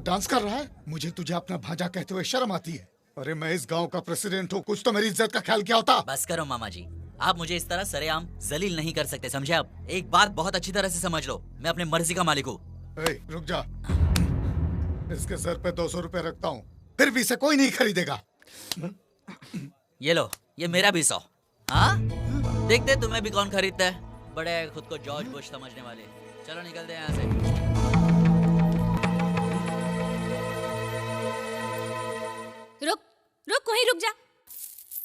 Dance कर रहा है? मुझे तुझे अपना भांजा कहते हुए शर्म आती है। अरे मैं इस गांव का प्रेसिडेंट हूँ, कुछ तो मेरी इज्जत का ख्याल क्या होता? बस करो मामा जी, आप मुझे इस तरह सरेआम जलील नहीं कर सकते, समझे आप? एक बात बहुत अच्छी तरह से समझ लो, मैं अपने मर्जी का मालिक हूँ। रुक जा, इसके सर पे 200 रुपए रखता हूँ, फिर भी इसे कोई नहीं खरीदेगा। ये लो, ये मेरा भी 100। हाँ, देखते तुम्हें भी कौन खरीदता है। बड़े खुद को जॉर्ज बुश समझने वाले। चलो निकलते हैं यहाँ से। रुक रुक, वहीं रुक जा।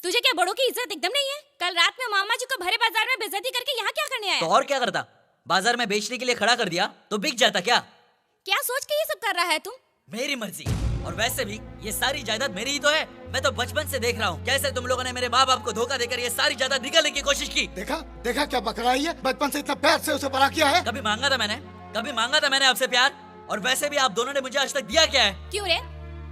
तुझे क्या बड़ों की इज्जत एकदम नहीं है? कल रात में मामा जी को भरे बाजार में बेइज्जती करके यहाँ क्या करने आया? तो और क्या करता? बाजार में बेचने के लिए खड़ा कर दिया तो बिक जाता क्या? क्या सोच के ये सब कर रहा है तुम? मेरी मर्जी, और वैसे भी ये सारी जायदाद मेरी ही तो है। मैं तो बचपन से देख रहा हूँ कैसे तुम लोगों ने मेरे माँ बाप को धोखा देकर ये सारी जायदाद निकालने की कोशिश की। देखा देखा क्या बकरा है? बचपन से इतना प्यार से उसे बड़ा किया है। कभी मांगा था मैंने आपसे प्यार? और वैसे भी आप दोनों ने मुझे आज तक दिया क्या है? क्यों रे?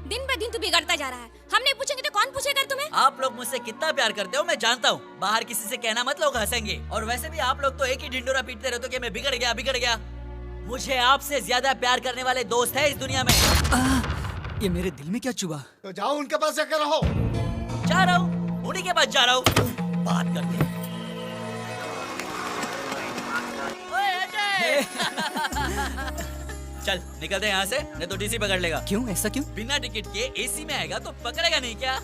दिन ब दिन तू बिगड़ता जा रहा है। हम नहीं पूछेंगे तो कौन पूछेगा तुम्हें? आप लोग मुझसे कितना प्यार करते हो मैं जानता हूँ। बाहर किसी से कहना मत, लोग हंसेंगे। और वैसे भी आप लोग तो एक ही ढिंडोरा पीटते रहते हो कि मैं बिगड़ गया। मुझे आपसे ज्यादा प्यार करने वाले दोस्त है इस दुनिया में। ये मेरे दिल में क्या चुभा? तो जाओ उनके पास जाकर रहो। जा रहा हूँ, उन्हीं के पास जा रहा हूँ। बात करते हैं। ओए अजय! चल निकलते हैं यहाँ से, नहीं तो टीसी पकड़ लेगा। क्यों? ऐसा क्यों? बिना टिकट के एसी में आएगा तो पकड़ेगा नहीं क्या?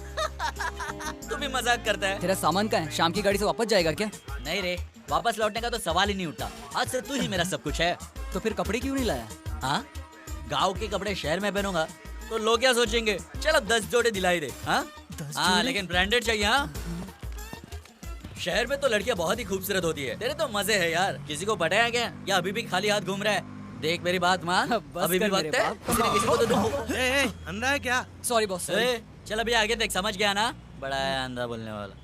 तू भी मजाक करता है। तेरा सामान का है? शाम की गाड़ी से वापस जाएगा क्या? नहीं रे, वापस लौटने का तो सवाल ही नहीं उठता। आज से तू ही मेरा सब कुछ है। तो फिर कपड़े क्यों नहीं लाया? हाँ, गाँव के कपड़े शहर में पहनूंगा तो लोग क्या सोचेंगे? चलो 10 जोड़े दिलाई दे। हाँ, लेकिन ब्रांडेड चाहिए। हाँ, शहर में तो लड़कियां बहुत ही खूबसूरत होती है। तेरे तो मजे है यार। किसी को पटाया क्या या अभी भी खाली हाथ घूम रहा है? देख मेरी बात मान, अभी भी वक्त है। किसी न किसी को तो ढूंढो। अंधा है क्या? Sorry boss. चल अभी आगे देख, समझ गया ना? बड़ा है अंधा बोलने वाला।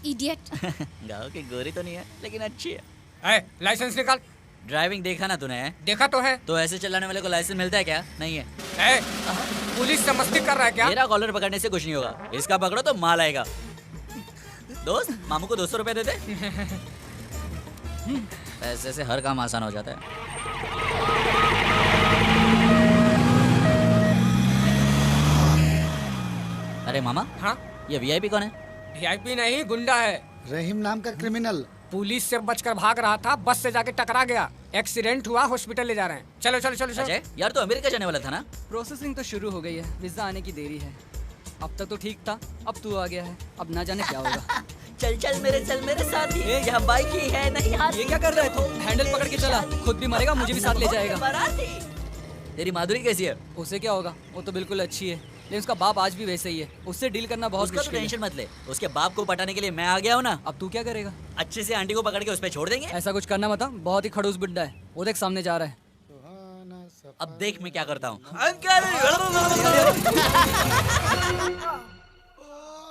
इडियट। गाँव की गोरी तो नहीं है लेकिन अच्छी है। लाइसेंस निकाल। ड्राइविंग देखा ना तूने? देखा तो है। तो ऐसे चलाने वाले को लाइसेंस मिलता है क्या? नहीं है। पुलिस से मस्ती कर रहा है क्या? मेरा कॉलर पकड़ने से कुछ नहीं होगा, इसका पकड़ो तो माल आएगा। दोस्त, मामू को 200 रुपए दे दे। पैसे से हर काम आसान हो जाता है। अरे मामा, हाँ? ये वीआईपी कौन है? वीआईपी नहीं, गुंडा है। रहीम नाम का क्रिमिनल। पुलिस से बचकर भाग रहा था, बस से जाके टकरा गया। एक्सीडेंट हुआ, हॉस्पिटल ले जा रहे हैं। चलो चलो चलो चलो। अजय, यार तो अमेरिका जाने वाला था ना? प्रोसेसिंग तो शुरू हो गई है, वीजा आने की देरी है। अब तक तो ठीक था, अब तू आ गया है, अब ना जाने क्या होगा। चल मेरे साथ ही। यहाँ बाइक ही है, नहीं हाथ। ये क्या कर रहा है तू? हैंडल पकड़ के चला, खुद भी मरेगा, मुझे भी साथ ले जाएगा। तेरी माधुरी कैसी है? उसे क्या होगा, वो तो बिल्कुल अच्छी है, लेकिन उसका बाप आज भी वैसे ही है। उससे डील करना बहुत उसका तो मुश्किल है। टेंशन मत ले, उसके बाप को पटाने के लिए मैं आ गया हूँ ना। अब तू क्या करेगा? अच्छे से आंटी को पकड़ के उस पे छोड़ देंगे। ऐसा कुछ करना मत, बहुत ही खड़ूस बुड्ढा है। वो देख सामने जा रहा है। अब देख मैं क्या करता हूँ। अंकल!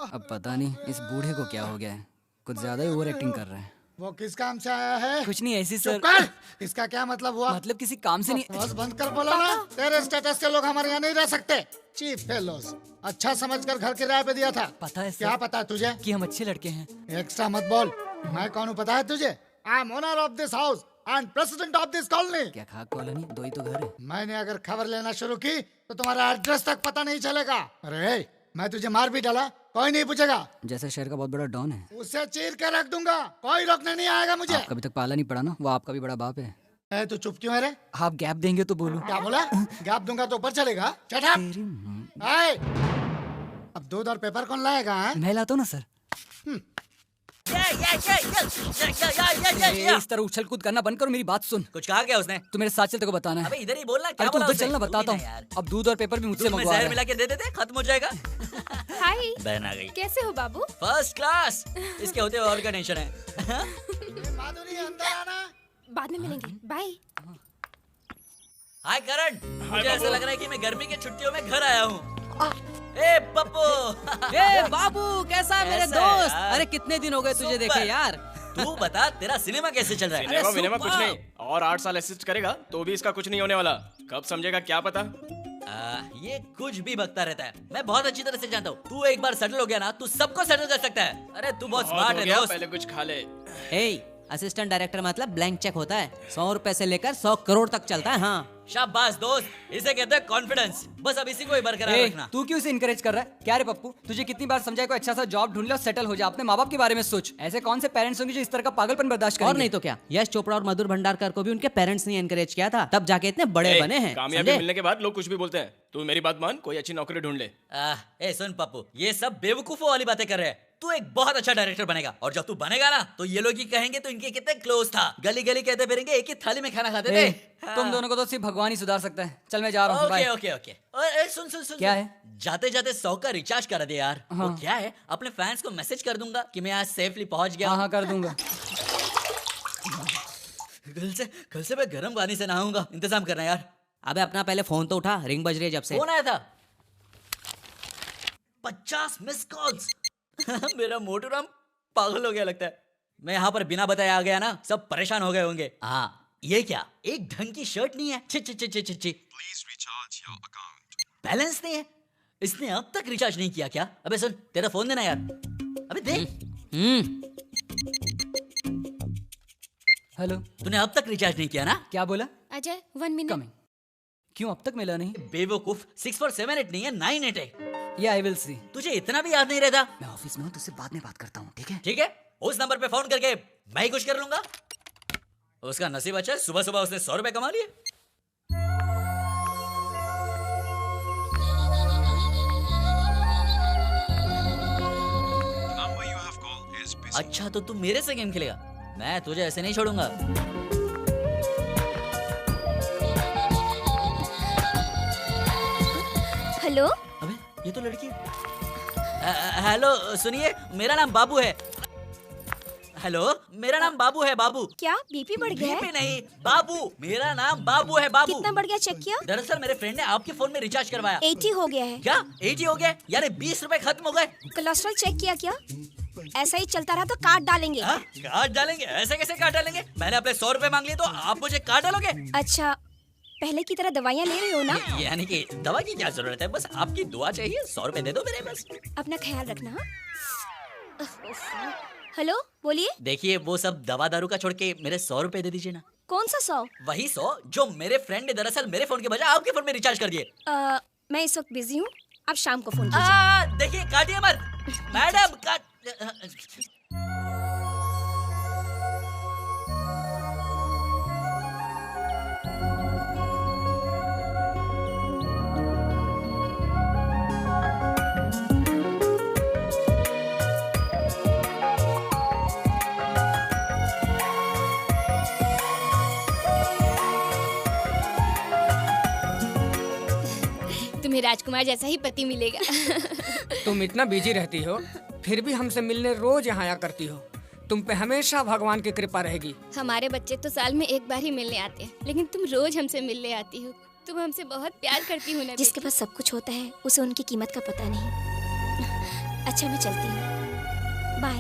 अब पता नहीं इस बूढ़े को क्या हो गया है, कुछ ज्यादा ही ओवर एक्टिंग कर रहा है। वो किस काम से आया है? कुछ नहीं, ऐसी सर। इसका क्या मतलब हुआ? मतलब किसी काम से नहीं। बस बंद कर बोला ना, तेरे स्टेटस के लोग हमारे यहाँ नहीं रह सकते। चीप फेलोस, अच्छा समझकर घर किराए पे दिया था। पता है सर, क्या पता है तुझे कि हम अच्छे लड़के हैं। एक्स्ट्रा मत बोल। मैं कौन हूँ पता है तुझे? I am owner of this house and president of this colony. क्या खाक कॉलोनी? दो ही तो घर है। मैंने अगर खबर लेना शुरू की तो तुम्हारा एड्रेस तक पता नहीं चलेगा। अरे मैं तुझे मार भी डाला, कोई नहीं पूछेगा। जैसे शहर का बहुत बड़ा डॉन है, उसे चीर कर रख दूंगा, कोई रोकने नहीं आएगा मुझे। कभी तक पाला नहीं पड़ा ना, वो आपका भी बड़ा बाप है। तू चुप क्यों है रे? आप गैप देंगे तो बोलूं। क्या बोला? गैप दूंगा तो ऊपर चलेगा? Shut up! अब दूध और पेपर कौन लाएगा? मैं लाता हूँ ना सर। इस तरह उछल कूद करना बंद करो, मेरी बात सुन। कुछ कहा क्या उसने? तू मेरे साथ चल, तेरे को बताना है। अबे इधर ही बोलना। क्या तू बोला उधर उसने? चलना, बताता हूँ। अब दूध और पेपर भी मुझसे दूध में मंगवा जहर रहा मिला है। के दे देते, खत्म हो जाएगा। हाय, बहन आ गई। कैसे हो बाबू? First class. इसके होते हुए और क्या टेंशन है? माधुरी अंदर आना। बाद में मिलेंगे, बाय। हाय करण, मुझे ऐसा लग रहा है कि मैं गर्मी की छुट्टियों में घर आया हूँ। ए पप्पू। ए बाबू, कैसा है मेरे कैसा है दोस्त? यार? अरे कितने दिन हो गए तुझे देखे यार। तू बता, तेरा सिनेमा कैसे चल रहा है? सिनेमा विनेमा कुछ नहीं, और 8 साल असिस्ट करेगा तो भी इसका कुछ नहीं होने वाला। कब समझेगा क्या पता। ये कुछ भी बकता रहता है, मैं बहुत अच्छी तरह से जानता हूँ। तू एक बार सेटल हो गया ना, तू सबको सेटल कर सकता है। अरे तू बहुत स्मार्ट है दोस्त। पहले कुछ खा ले। हे, असिस्टेंट डायरेक्टर मतलब ब्लैंक चेक होता है, 100 रुपए से लेकर 100 करोड़ तक चलता है। हाँ शाबाश दोस्त, इसे कहते हैं कॉन्फिडेंस। बस अब इसी को ही बरकरार ए, रखना। तू क्यों इसे इनकरेज कर रहा है? क्या रे पप्पू, तुझे कितनी बार समझाया कोई अच्छा सा जॉब ढूंढ ले और सेटल हो जा। अपने माँ बाप के बारे में सोच। ऐसे कौन से पेरेंट्स होंगे जो इस तरह का पागलपन बर्दाश्त करेंगे? और नहीं तो क्या, यश चोपड़ा और मधुर भंडारकर को भी उनके पेरेंट्स ने एनकरेज किया था, तब जाके इतने बड़े बने हैं। कामयाबी समझे? मिलने के बाद लोग कुछ भी बोलते हैं। तू मेरी बात मान, कोई अच्छी नौकरी ढूंढ ले। ए सुन पप्पू, ये सब बेवकूफों वाली बातें कर रहे हैं। तू एक बहुत अच्छा डायरेक्टर बनेगा, और जब तू बनेगा ना तो ये लोग ही कहेंगे तो इनके कितने क्लोज था, गली गली कहते फिरेंगे एक ही थाली में खाना खाते थे। ए, तुम दोनों को तो सिर्फ भगवान ही सुधार सकता है। चल मैं जा रहा हूँ, ओके बाय। Okay okay. और सुन सुन सुन, क्या सुन। है? जाते जाते 100 का रिचार्ज करा दे यार। वो हाँ। क्या है, अपने फैंस को मैसेज कर दूंगा कि मैं आज सेफली पहुंच गया। हाँ हाँ कर दूंगा। कल से मैं गर्म पानी से नहाऊंगा, इंतजाम करना यार। अबे अपना पहले फोन तो उठा, रिंग बज रही है जब से। कौन आया था? 50 मिस कॉल्स। मेरा मोटू राम पागल हो गया लगता है। मैं यहाँ पर बिना बताए आ गया ना, सब परेशान हो गए होंगे। हाँ ये क्या, एक ढंग की शर्ट नहीं है। छि छि छि छि छि छि। बैलेंस नहीं है। इसने अब तक रिचार्ज नहीं किया क्या? अबे सुन, तेरा फोन देना यार। अबे दे। हेलो, तूने अब तक रिचार्ज नहीं किया ना? क्या बोला? अजय 1 मिनट। कमिंग। क्यों अब तक मिला नहीं? बेवकूफ, 6478 नहीं है, 988 है। ये आई विल सी। तुझे इतना भी याद नहीं रहता? मैं ऑफिस में हूँ, तुझसे बाद में बात करता हूँ, ठीक है? ठीक है, उस नंबर पे फोन करके मैं ही कुछ कर लूंगा। उसका नसीब अच्छा है, सुबह सुबह उसने 100 रुपए कमा लिए। अच्छा तो तू मेरे से गेम खेलेगा? मैं तुझे ऐसे नहीं छोड़ूंगा। हेलो, अबे ये तो लड़की है। हेलो सुनिए, मेरा नाम बाबू है। हेलो, मेरा नाम बाबू है। बाबू क्या बीपी बढ़ गया बीपी है? नहीं, बाबू। मेरा नाम बाबू है। बाबू कितना बढ़ गया, चेक किया? दरअसल मेरे फ्रेंड ने आपके फोन में रिचार्ज करवाया। 80 हो गया है। क्या 80 हो गया? यार 20 रुपए खत्म हो गए। कोलेस्ट्रॉल चेक किया क्या? ऐसा ही चलता रहा तो काट डालेंगे। हाँ? काट डालेंगे? ऐसे कैसे काट डालेंगे? मैंने अपने 100 रुपए मांग लिए तो आप मुझे काट डालोगे? अच्छा, पहले की तरह दवाइयाँ ले रहे हो ना? यानी कि दवा की क्या जरूरत है, बस आपकी दुआ चाहिए। 100 रुपए दे दो मेरे बस। अपना ख्याल रखना। हाँ? हेलो, बोलिए। देखिए वो सब दवा दारू का छोड़ के मेरे 100 रुपए दे दीजिए ना। कौन सा 100? वही 100 जो मेरे फ्रेंड ने दरअसल मेरे फोन के बजाय आपके फोन में रिचार्ज कर दिए। मैं इस वक्त बिजी हूँ, आप शाम को फोन कीजिए। देखिए काटिए मत मैडम। तुम्हें राजकुमार जैसा ही पति मिलेगा। तुम इतना बिजी रहती हो, फिर भी हमसे मिलने रोज यहाँ आया करती हो। तुम पे हमेशा भगवान की कृपा रहेगी। हमारे बच्चे तो साल में एक बार ही मिलने आते हैं, लेकिन तुम रोज हमसे मिलने आती हो। तुम हमसे बहुत प्यार करती हो ना। जिसके पास सब कुछ होता है उसे उनकी कीमत का पता नहीं। अच्छा मैं चलती हूँ, बाय।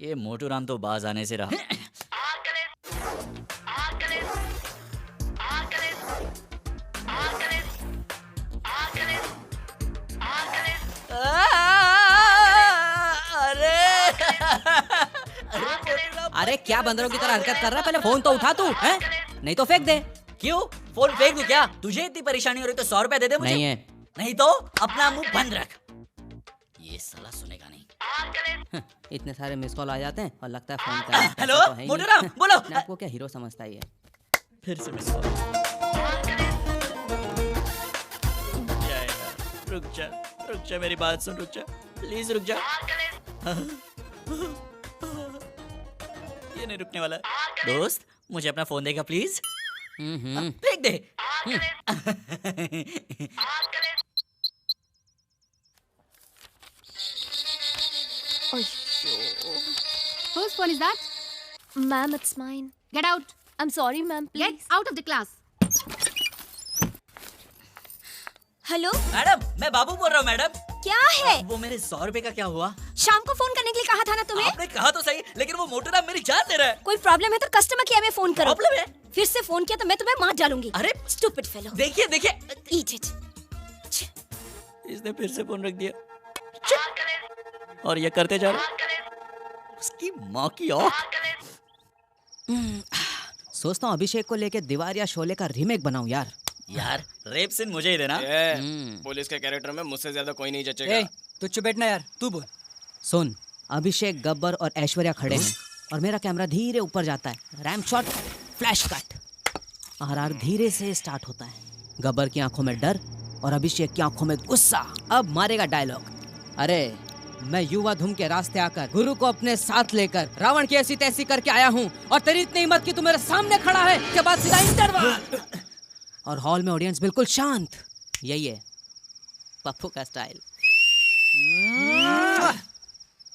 ये मोटू राम तो बाज आने से रहा। अरे क्या बंदरों की तरह हरकत कर रहा है? पहले फोन तो उठा तू, हैं? नहीं तो फेंक दे। क्यों फोन फेंक दूं क्या? तुझे इतनी परेशानी हो रही तो 100 रुपए दे दे मुझे। नहीं है। नहीं तो अपना मुंह बंद रख। ये साला सुनेगा नहीं। इतने सारे मिस कॉल आ जाते हैं और लगता है फोन कर। हेलो मोटू राम बोलो। आपको क्या हीरो समझता ही है? फिर से मिस कॉल। रुक जा मेरी बात सुन, रुक जा प्लीज रुक जा। ये नहीं रुकने वाला। दोस्त मुझे अपना फोन देगा प्लीज। फेंक दे। Whose phone is that? Ma'am, it's mine. Get out. I'm sorry, ma'am. Get Please. out of the class. Hello, madam मैं बाबू बोल रहा हूँ। मैडम क्या है? वो मेरे 100 रुपए का क्या हुआ? शाम को फोन करने के लिए कहा था ना तुम्हें? आपने कहा तो सही, लेकिन वो मोटू राम मेरी जान ले रहा है। कोई प्रॉब्लम है तो कस्टमर केयर में फोन करो। प्रॉब्लम है? फिर से फोन किया तो मैं तुम्हें मार डालूंगी। अरे स्टूपिड फेलो। देखिए देखिए, Eat it. इसने फिर से फोन रख दिया और ये करते जा रहा। उसकी माँ की औ। सोचता हूँ अभिषेक को लेके दीवार या शोले का रीमेक बनाऊं यार। यार रेप सीन मुझे ही देना। पुलिस के कैरेक्टर में मुझसे ज्यादा कोई नहीं जचेगा। ए, तू चुप बैठना यार, तू बोल। सुन, अभिषेक, गब्बर और ऐश्वर्या खड़े हैं और मेरा कैमरा धीरे ऊपर जाता है। RAM shot, flash cut. RR धीरे से स्टार्ट होता है। गब्बर की आंखों में डर और अभिषेक की आंखों में गुस्सा। अब मारेगा डायलॉग। अरे मैं युवा धुम के रास्ते आकर गुरु को अपने साथ लेकर रावण की ऐसी तैसी करके आया हूँ और तेरी इतनी हिम्मत की तू मेरे सामने खड़ा है। के बाद सीधा इंटरवल और हॉल में ऑडियंस बिल्कुल शांत। यही है पप्पू का स्टाइल।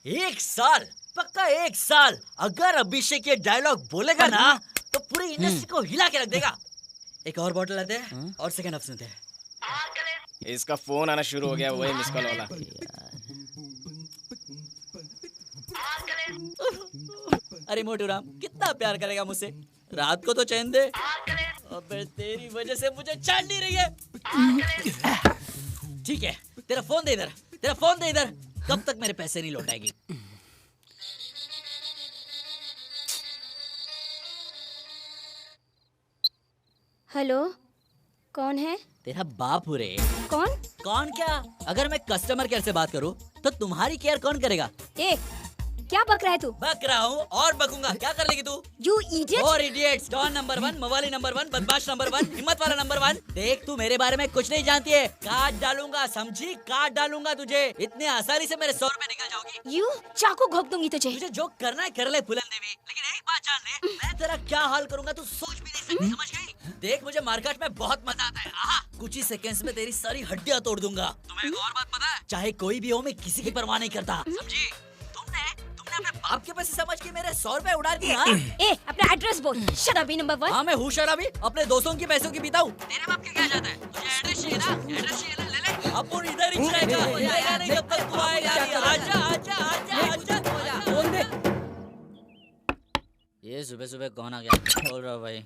1 साल, पक्का 1 साल अगर अभिषेक ये डायलॉग बोलेगा ना तो पूरी इंडस्ट्री को हिला के रख देगा। एक और बॉटल लाते हैं और सेकंड हाफ सुनते हैं। इसका फोन आना शुरू हो गया, वही मिस कॉल वाला। अरे मोटू राम, कितना प्यार करेगा मुझसे? रात को तो चैन दे। अबे तेरी वजह से मुझे चैन नहीं रही है। ठीक है, तेरा फोन दे इधर, तेरा फोन दे इधर। कब तक मेरे पैसे नहीं लौटाएगी? हेलो, कौन है? तेरा बाप रे। कौन? कौन क्या? अगर मैं कस्टमर केयर से बात करूं तो तुम्हारी केयर कौन करेगा? ए, क्या बक रहा है तू? बक रहा हूँ और बकूंगा। क्या कर लेगी तू? You idiot! और इडियट्स, डॉन नंबर 1, मवाली नंबर 1, बदमाश नंबर 1, हिम्मत वाला नंबर 1। देख, तू मेरे बारे में कुछ नहीं जानती है। काट डालूंगा, समझी? काट डालूंगा तुझे। इतने आसानी से मेरे 100 रुपए निकल जाओगी। यू चाकू घोंप दूंगी तुझे। तुझे जो करना है कर ले फुलन देवी, लेकिन एक बात जान ले, मैं तेरा क्या हाल करूंगा तू सोच भी नहीं सकती। समझ गई? देख, मुझे मार्केट में बहुत मजा आता है। आहा, कुछ ही सेकंड्स में तेरी सारी हड्डियां तोड़ दूंगा। तुम्हें एक और बात पता है? चाहे कोई भी हो, मैं किसी की परवाह नहीं करता। समझी? तुमने अपने बाप के पैसे समझ के मेरे 100 रुपए उड़ा दिए। हाँ? ए, अपना एड्रेस बोल। शराबी नंबर 1। हाँ, मैं हूँ शराबी। अपने दोस्तों के पैसों की पीता हूँ। तेरे बाप के क्या जाता है? तुझे एड्रेस चाहिए ना? एड्रेस चाहिए ना? ले ले। अपन इधर ही रहेगा। जाएगा नहीं जब तक तू आएगा नहीं। आजा आजा आजा आजा। फोन दे। ये सुबह सुबह कौन आ गया? बोल रहा भाई।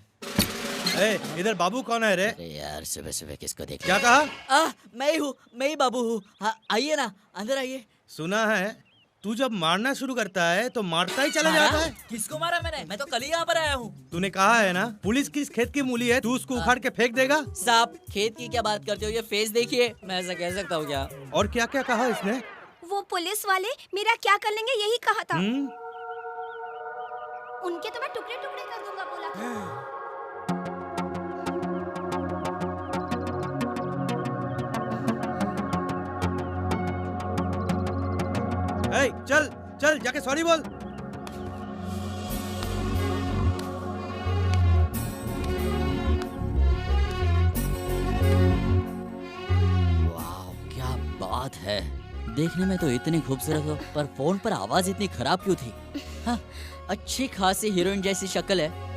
इधर बाबू कौन है रे? अरे यार, सुबह सुबह किसको देख? क्या कहा? मैं ही हूँ, मैं ही बाबू हूँ। हाँ, आइए ना, अंदर आइए। सुना है तू जब मारना शुरू करता है तो मारता ही चला जाता है। किसको मारा मैंने? मैं तो कल ही यहाँ पर आया हूँ। तूने कहा है ना पुलिस किस खेत की मूली है, तू उसको उखाड़ के फेंक देगा। साहब, खेत की क्या बात करते हो? ये फेस देखिए। मैं ऐसा कह सकता हूँ क्या? और क्या क्या कहा इसने? वो पुलिस वाले मेरा क्या कर लेंगे यही कहा था। उनके तो मैं टुकड़े टुकड़े कर दूंगा बोला था। चल चल जाके सॉरी बोल। वाह, क्या बात है। देखने में तो इतनी खूबसूरत हो, पर फोन पर आवाज इतनी खराब क्यों थी? हाँ, अच्छी खासी हीरोइन जैसी शक्ल है।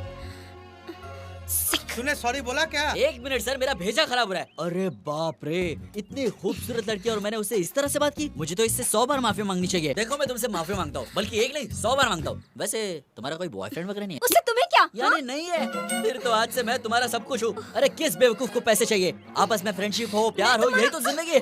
तूने सॉरी बोला क्या? 1 मिनट सर, मेरा भेजा खराब हो रहा है। अरे बाप रे, इतनी खूबसूरत लड़की और मैंने उससे इस तरह से बात की। मुझे तो इससे 100 बार माफी मांगनी चाहिए। देखो, मैं तुमसे माफी मांगता हूँ, बल्कि एक नहीं 100 बार मांगता हूँ। वैसे तुम्हारा कोई बॉयफ्रेंड वगैरह नहीं है? उससे तुम्हें क्या? यानी नहीं है? फिर तो आज से मैं तुम्हारा सब कुछ हूँ। अरे किस बेवकूफ को पैसे चाहिए? आपस में फ्रेंडशिप हो, प्यार हो, यही तो जिंदगी है।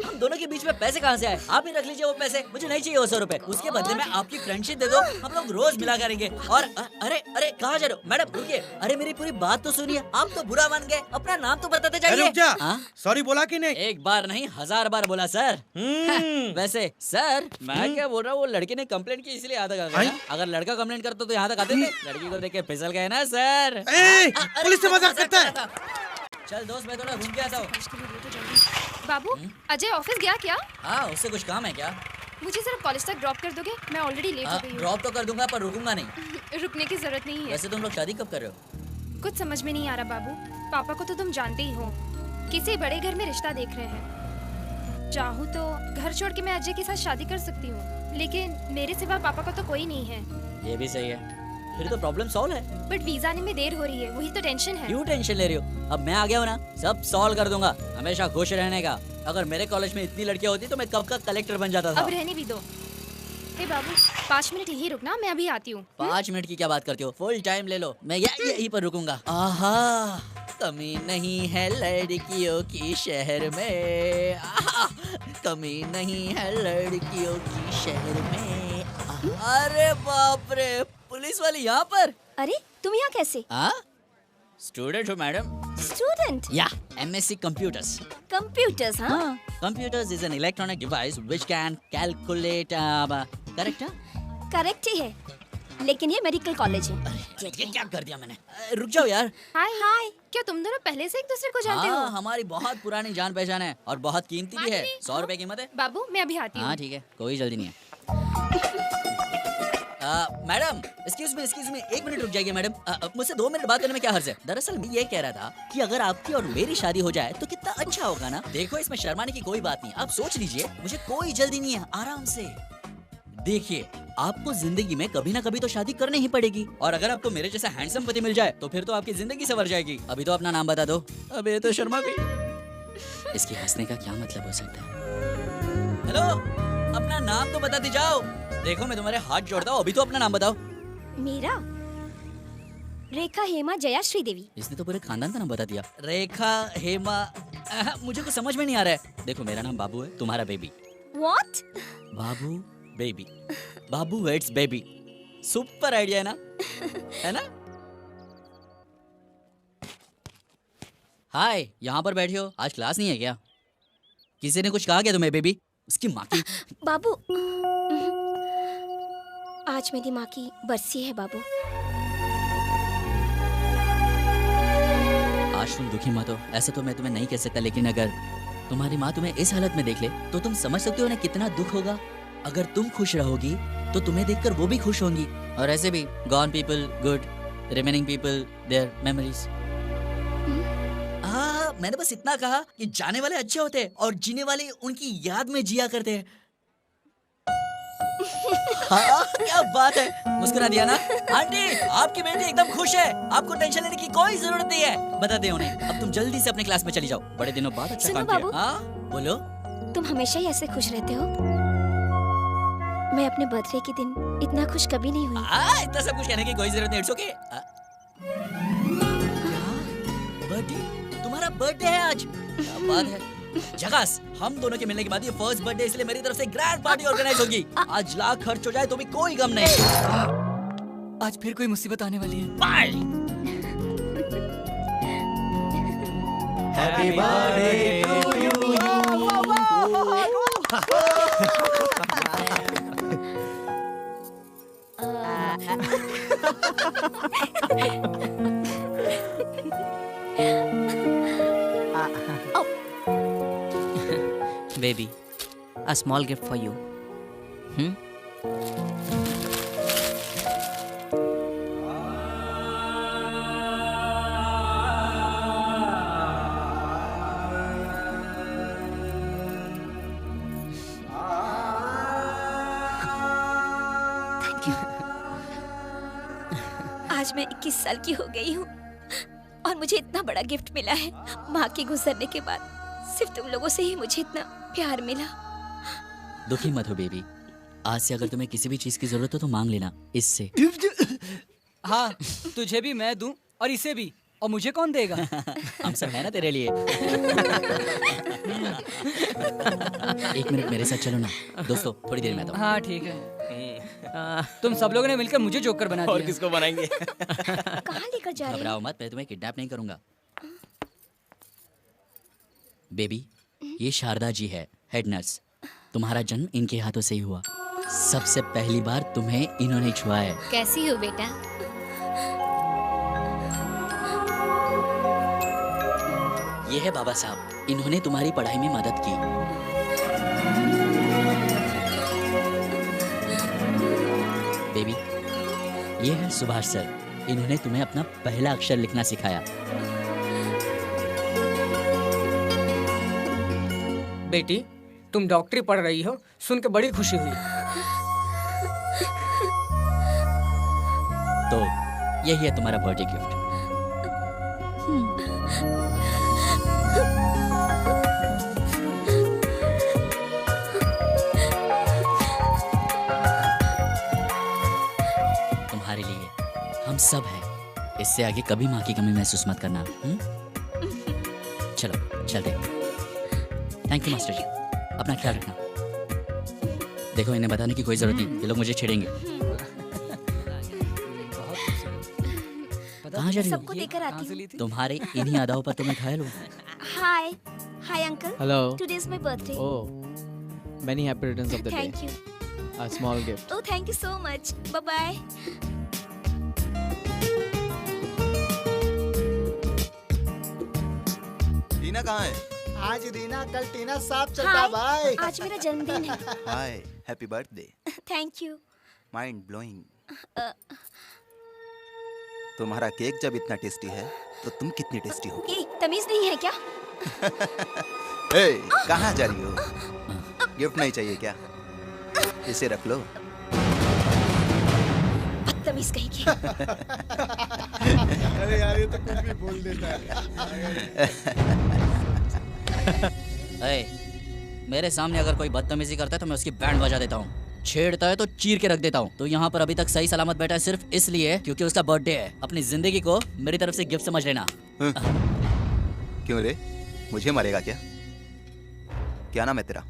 हम दोनों के बीच में पैसे कहाँ से आए? आप ही रख लीजिए वो पैसे, मुझे नहीं चाहिए वो 100 रुपए। उसके बदले में आपकी फ्रेंडशिप दे दो, हम लोग रोज मिला करेंगे। और अरे अरे, कहाँ जा रहे हो? मैडम रुकिए, अरे मेरी पूरी बात तो सुनिए। आप तो बुरा मान गए, अपना नाम तो बताते जाइए। रुक जा। सॉरी बोला कि नहीं? एक बार नहीं 1000 बार बोला सर। वैसे सर, मैं क्या बोल रहा हूँ, वो लड़की ने कंप्लेंट की इसलिए यहाँ तक आ गया। अगर लड़का कंप्लेंट करता तो यहाँ तक आते थे? लड़की को देख के फिसल गए ना सर। पुलिस से मजाक करता है। चल दोस्त, मैं थोड़ा घूम के आता हूँ। बाबू, अजय ऑफिस गया क्या? हाँ, उससे कुछ काम है क्या? मुझे सिर्फ कॉलेज तक ड्रॉप कर दोगे? मैं ऑलरेडी लेट हो गई हूँ। ड्रॉप तो कर दूंगा, पर रुकूंगा नहीं। रुकने की जरूरत नहीं है। वैसे तुम लोग शादी कब कर रहे हो? कुछ समझ में नहीं आ रहा बाबू। पापा को तो तुम जानते ही हो, किसी बड़े घर में रिश्ता देख रहे हैं। चाहूँ तो घर छोड़ के मैं अजय के साथ शादी कर सकती हूँ, लेकिन मेरे सिवा पापा का तो कोई नहीं है। ये भी सही है, फिर तो प्रॉब्लम सॉल्व है। बट वीजा आने में देर हो रही है, वही तो टेंशन है। क्यों टेंशन ले रही हो? अब मैं आ गया हूँ ना, सब सॉल्व कर दूंगा। हमेशा खुश रहने का। अगर मेरे कॉलेज में इतनी लड़कियाँ होती तो मैं कब का कलेक्टर बन जाता था। अब रहने भी दो। हे बाबू, 5 मिनट यहीं रुकना, मैं अभी आती हूँ। 5 मिनट की क्या बात करती हो? फुल टाइम ले लो, मैं यहीं पर रुकूंगा। आहा, कमी नहीं है लड़कियों की शहर में। आहा, कमी नहीं है लड़कियों की शहर में। आहा। अरे बाप रे, पुलिस वाली यहाँ पर? अरे तुम यहाँ कैसे? हाँ, स्टूडेंट हो मैडम। स्टूडेंट? या MSc Computers. कंप्यूटर्स? हाँ। Computers is an electronic device which can calculate. Correct है? करेक्ट ही है, लेकिन ये मेडिकल कॉलेज है। ये क्या कर दिया मैंने? रुक जाओ यार। हाय हाय, क्या तुम दोनों पहले से एक दूसरे को जानते हो? हाँ, हमारी बहुत पुरानी जान पहचान है और बहुत कीमती भी है। 100 रुपए कीमत है। बाबू मैं अभी आती हूँ। हाँ ठीक है, कोई जल्दी नहीं है। मैडम, एक्सक्यूज मी, 1 मिनट रुक जाइए मैडम। मुझसे 2 मिनट बात करने में क्या हर्ज है? दरअसल मैं ये कह रहा था कि अगर आपकी और मेरी शादी हो जाए तो कितना अच्छा होगा ना। देखो इसमें शर्माने की कोई बात नहीं, आप सोच लीजिए, मुझे कोई जल्दी नहीं है, आराम से। देखिए, आपको जिंदगी में कभी ना कभी तो शादी करनी ही पड़ेगी, और अगर आपको मेरे जैसा हैंडसम पति मिल जाए तो फिर तो आपकी जिंदगी संवर जाएगी। अभी तो अपना नाम बता दो। अबे ये तो शर्मा गई। इसके हंसने का क्या मतलब हो सकता है? हेलो, अपना नाम तो बताते जाओ। देखो मैं तुम्हारे हाथ जोड़ता हूँ, अभी तो अपना नाम बताओ। मेरा रेखा हेमा जया श्रीदेवी। इसने तो पूरे खानदान का नाम बता दिया। रेखा हेमा, मुझे कुछ समझ में नहीं आ रहा है। देखो मेरा नाम बाबू है, तुम्हारा baby. What? Babu baby, Babu weds baby. Super idea है ना? है ना? हाय, यहाँ पर बैठे हो, आज क्लास नहीं है क्या? किसी ने कुछ कहा क्या तुम्हें बेबी? उसकी माँ की। बाबू, आज मेरी माँ की बरसी है बाबू। आज तुम दुखी मत हो, ऐसा तो मैं तुम्हें नहीं कह सकता, लेकिन अगर तुम्हारी माँ तुम्हें इस हालत में देख ले तो तुम समझ सकते हो ना कितना दुख होगा। अगर तुम खुश रहोगी तो तुम्हें देखकर वो भी खुश होंगी। और ऐसे भी gone people good, remaining people their memories. मैंने बस इतना कहा कि जाने वाले अच्छे होते हैं और जीने वाले उनकी याद में जिया करते हैं। हाँ, क्या बात है, मुस्कुरा दिया ना? आंटी, आपकी बेटी एकदम खुश है, आपको टेंशन लेने की कोई जरूरत नहीं है। बता दे उन्हें, अब तुम जल्दी से अपने क्लास में चली जाओ। बड़े दिनों बाद अच्छा काम किया। हाँ, बोलो। तुम हमेशा ही ऐसे खुश रहते हो। मैं अपने बर्थडे के दिन इतना खुश कभी नहीं हुई। इतना सब कुछ कहने की कोई जरूरत नहीं, इट्स ओके। बर्थडे? तुम्हारा बर्थडे है आज? क्या बात है। झकास, हम दोनों के मिलने के बाद ये फर्स्ट बर्थडे, इसलिए मेरी तरफ से ग्रैंड पार्टी ऑर्गेनाइज होगी। आज लाख खर्च हो जाए तो भी कोई गम नहीं। आज फिर कोई मुसीबत आने वाली है। Bye. Happy birthday to you. Baby, a small gift for you. आज मैं 21 साल की हो गई हूँ और मुझे इतना बड़ा गिफ्ट मिला है। माँ के गुजरने के बाद सिर्फ तुम लोगों से ही मुझे इतना प्यार मिला। दुखी मत हो बेबी, आज से अगर तुम्हें किसी भी चीज की जरूरत हो तो मांग लेना इससे। हाँ, तुझे भी मैं दूं और इसे भी, और मुझे कौन देगा? हम सब है ना तेरे लिए। 1 मिनट मेरे साथ चलो ना दोस्तों, थोड़ी देर में आता हूँ। हाँ ठीक है। तुम सब लोगों ने मिलकर मुझे जोकर बना दिया। और किसको बनाएंगे? कहाँ लेकर जा रहे हो? घबराओ मत, मैं तुम्हें किडनैप नहीं करूंगा। बेबी, ये शारदा जी है, हेड नर्स। तुम्हारा जन्म इनके हाथों से ही हुआ। सबसे पहली बार तुम्हें इन्होंने छुआ है। कैसी हो बेटा? ये है बाबा साहब, इन्होंने तुम्हारी पढ़ाई में मदद की। बेबी, ये है सुभाष सर, इन्होंने तुम्हें अपना पहला अक्षर लिखना सिखाया। बेटी, तुम डॉक्टरी पढ़ रही हो, सुन के बड़ी खुशी हुई। तो यही है तुम्हारा बर्थडे गिफ्ट। तुम्हारे लिए हम सब हैं। इससे आगे कभी माँ की कमी महसूस मत करना। चलो चलते। थैंक यू मास्टर जी, अपना ख्याल रखना। देखो इन्हें बताने की कोई जरूरत नहीं, ये लोग मुझे छेड़ेंगे। कहाँ जा रही हो? सबको देकर आती हूँ। तुम्हारे इन्हीं अदाओं पर तो मैं घायल हूँ। हाय हाय uncle. Hello. Today is my birthday. Oh, many happy returns of the day. Thank you. A small gift. Oh, thank you so much. Bye bye. टीना कहाँ है? आज रीना कल टीना साथ चलता भाई। आज मेरा जन्मदिन है। Hi, happy birthday. Thank you. Mind blowing. तुम्हारा केक जब इतना टेस्टी है तो तुम कितनी टेस्टी हो? ये तमीज नहीं है क्या? ए, कहाँ जा रही हो? गिफ्ट नहीं चाहिए क्या? इसे रख लो। बदतमीज कहीं की। अरे यार ये तो कुछ भी बोल देता है। मेरे सामने अगर कोई बदतमीजी करता है तो मैं उसकी बैंड बजा देता हूँ, छेड़ता है तो चीर के रख देता हूँ। तो यहाँ पर अभी तक सही सलामत बैठा है सिर्फ इसलिए क्योंकि उसका बर्थडे है। अपनी जिंदगी को मेरी तरफ से गिफ्ट समझ लेना। क्यों रे, मुझे मारेगा क्या? क्या नाम है तेरा?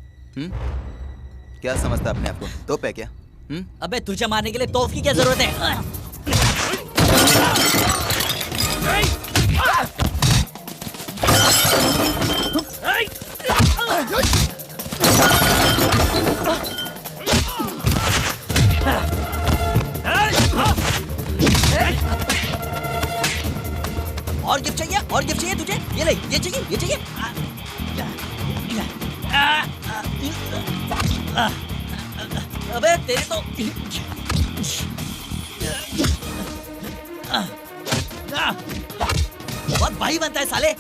क्या समझता अपने आप को? तोप है क्या? अबे तुझे मारने के लिए तोप की क्या जरूरत है? और गिफ्ट चाहिए? और गिफ्ट चाहिए तुझे? ये ले, ये चाहिए, ये चाहिए। अबे तेरे तो बहुत भाई बनता है साले।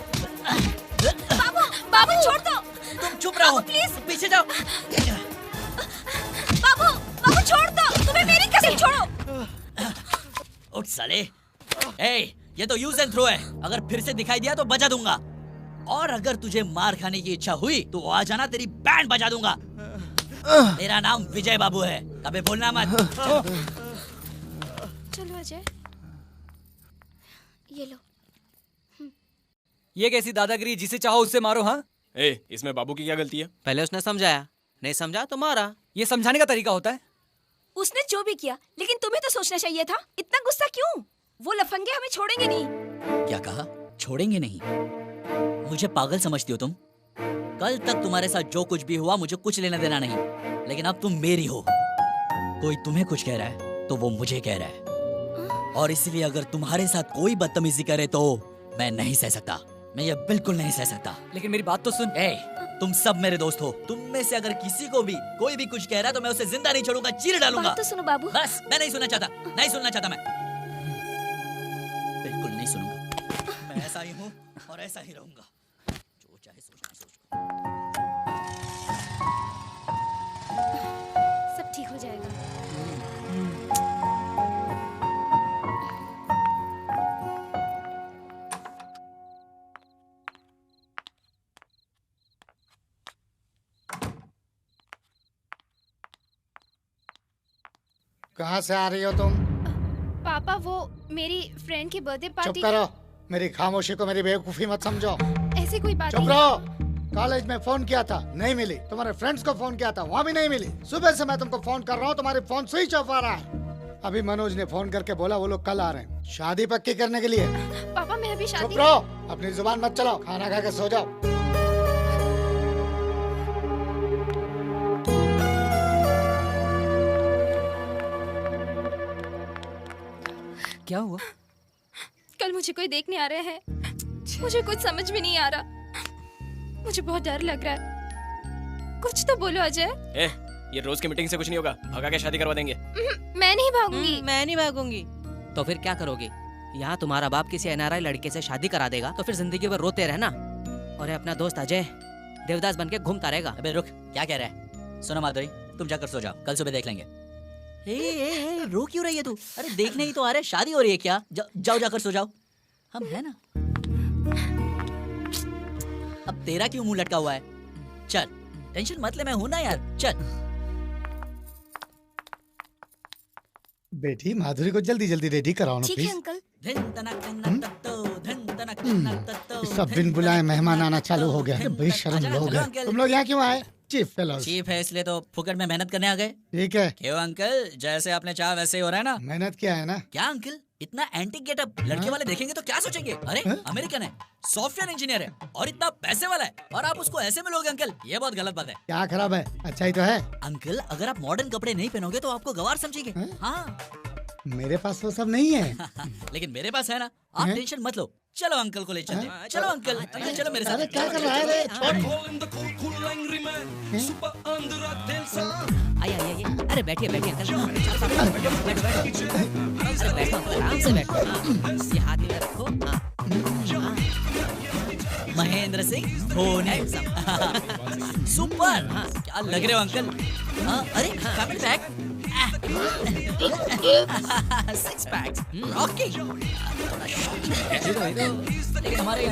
बाबू बाबू छोड़ दो। तुम चुप रहो प्लीज, पीछे जाओ। बाबू बाबू छोड़ दो, तुम्हें मेरी कसम छोड़ो। उठ साले। ये तो यूज एंड थ्रो है, अगर फिर से दिखाई दिया तो बजा दूंगा। और अगर तुझे मार खाने की इच्छा हुई तो आ जाना, तेरी बैंड बजा दूंगा। मेरा नाम विजय बाबू है, कभी बोलना मत। चलो अजय, ये लो। ये कैसी दादागिरी, जिसे चाहो उससे मारो। हाँ, इसमें बाबू की क्या गलती है? पहले उसने समझाया, नहीं समझा तो मारा। ये समझाने का तरीका होता है? उसने जो भी किया, लेकिन तुम्हें तो सोचना चाहिए था। इतना गुस्सा क्यों? वो लफंगे हमें छोड़ेंगे नहीं। क्या कहा? छोड़ेंगे नहीं? मुझे पागल समझती हो तुम? कल तक तुम्हारे साथ जो कुछ भी हुआ मुझे कुछ लेना देना नहीं, लेकिन अब तुम मेरी हो। कोई तुम्हें कुछ कह रहा है तो वो मुझे कह रहा है, और इसलिए अगर तुम्हारे साथ कोई बदतमीजी करे तो मैं नहीं सह सकता। मैं ये बिल्कुल नहीं सह सकता। लेकिन मेरी बात तो सुन। तुम सब मेरे दोस्त हो। तुम में से अगर किसी को भी कोई भी कुछ कह रहा है तो मैं उसे जिंदा नहीं छोड़ूंगा, चीर डालूंगा। बात तो सुनो बाबू। बस, मैं नहीं सुनना चाहता, नहीं सुनना चाहता। मैं बिल्कुल नहीं सुनूंगा। मैं ऐसा ही हूँ और ऐसा ही रहूंगा। जो चाहे सोचना सोच। सब ठीक हो जाएगा। कहाँ से आ रही हो तुम? पापा, वो मेरी फ्रेंड की बर्थडे चुप पार्टी। करो, मेरी खामोशी को मेरी बेवकूफी मत समझो। ऐसी कोई बात चुप नहीं। रहो। कॉलेज में फोन किया था, नहीं मिली। तुम्हारे फ्रेंड्स को फोन किया था, वहाँ भी नहीं मिली। सुबह से मैं तुमको फोन कर रहा हूँ, तुम्हारे फोन स्विच ऑफ आ रहा है। अभी मनोज ने फोन करके बोला वो लोग कल आ रहे हैं शादी पक्की करने के लिए। पापा मैं अभी शादी। चुप रहो, अपनी जुबान मत चलाओ, खाना खा के सो जाओ। क्या हुआ? कल मुझे कोई देखने आ रहे हैं। मुझे कुछ समझ में नहीं आ रहा। मुझे बहुत डर लग रहा है। कुछ तो बोलो अजय। ये रोज की मीटिंग से कुछ नहीं होगा, भगा के शादी करवा देंगे। मैं नहीं भागूंगी। मैं नहीं भागूंगी। तो फिर क्या करोगे? यहाँ तुम्हारा बाप किसी एनआरआई लड़के से शादी करा देगा तो फिर जिंदगी भर रोते रहना, और अपना दोस्त अजय देवदास बन के घूमता रहेगा। अबे रुक, क्या कह रहा है? सुनो माधुरी, तुम जाकर सो जाओ, कल सुबह देख लेंगे। रो क्यों रही है तू? अरे देखने ही तो आ रहे, शादी हो रही है क्या? जाओ जाकर सो जाओ, हम है ना। अब तेरा क्यों मुंह लटका हुआ है? चल, टेंशन मत ले, मैं हूं ना यार, चल। बेटी माधुरी को जल्दी जल्दी रेडी कराओ ना ठीक है प्लीज। अंकल। सब बिन बुलाए मेहमान आना चालू हो गया। बेशर्म लोग हैं। तुम लोग यहाँ क्यों आए? Chief fellows. चीफ है इसलिए तो फुकट में मेहनत करने आ गए। ठीक है। क्यों अंकल, जैसे आपने चाहा वैसे ही हो रहा है ना। मेहनत किया है ना। क्या अंकल, इतना एंटी गेटअप लड़के वाले देखेंगे तो क्या सोचेंगे? अरे अमेरिकन है, सॉफ्टवेयर इंजीनियर है और इतना पैसे वाला है और आप उसको ऐसे मिलोगे अंकल, ये बहुत गलत बात है। क्या खराब है, अच्छा ही तो है। अंकल अगर आप मॉडर्न कपड़े नहीं पहनोगे तो आपको गवार समझेंगे। हाँ मेरे पास वो सब नहीं है। लेकिन मेरे पास है ना, आप टेंशन मत लो। चलो अंकल को ले चलते हैं। चलो अंकल, अंकल चलो मेरे साथ। अरे क्या कर रहा है रे? आइए अरे बैठिए बैठिए अंकल। अरे बैठो आराम से बैठो। ये हाथ इधर रखो। महेंद्र सिंह धोनी। सुपर, क्या लग रहे हो अंकल? अरे coming back, six packs, Rocky. लेकिन हमारे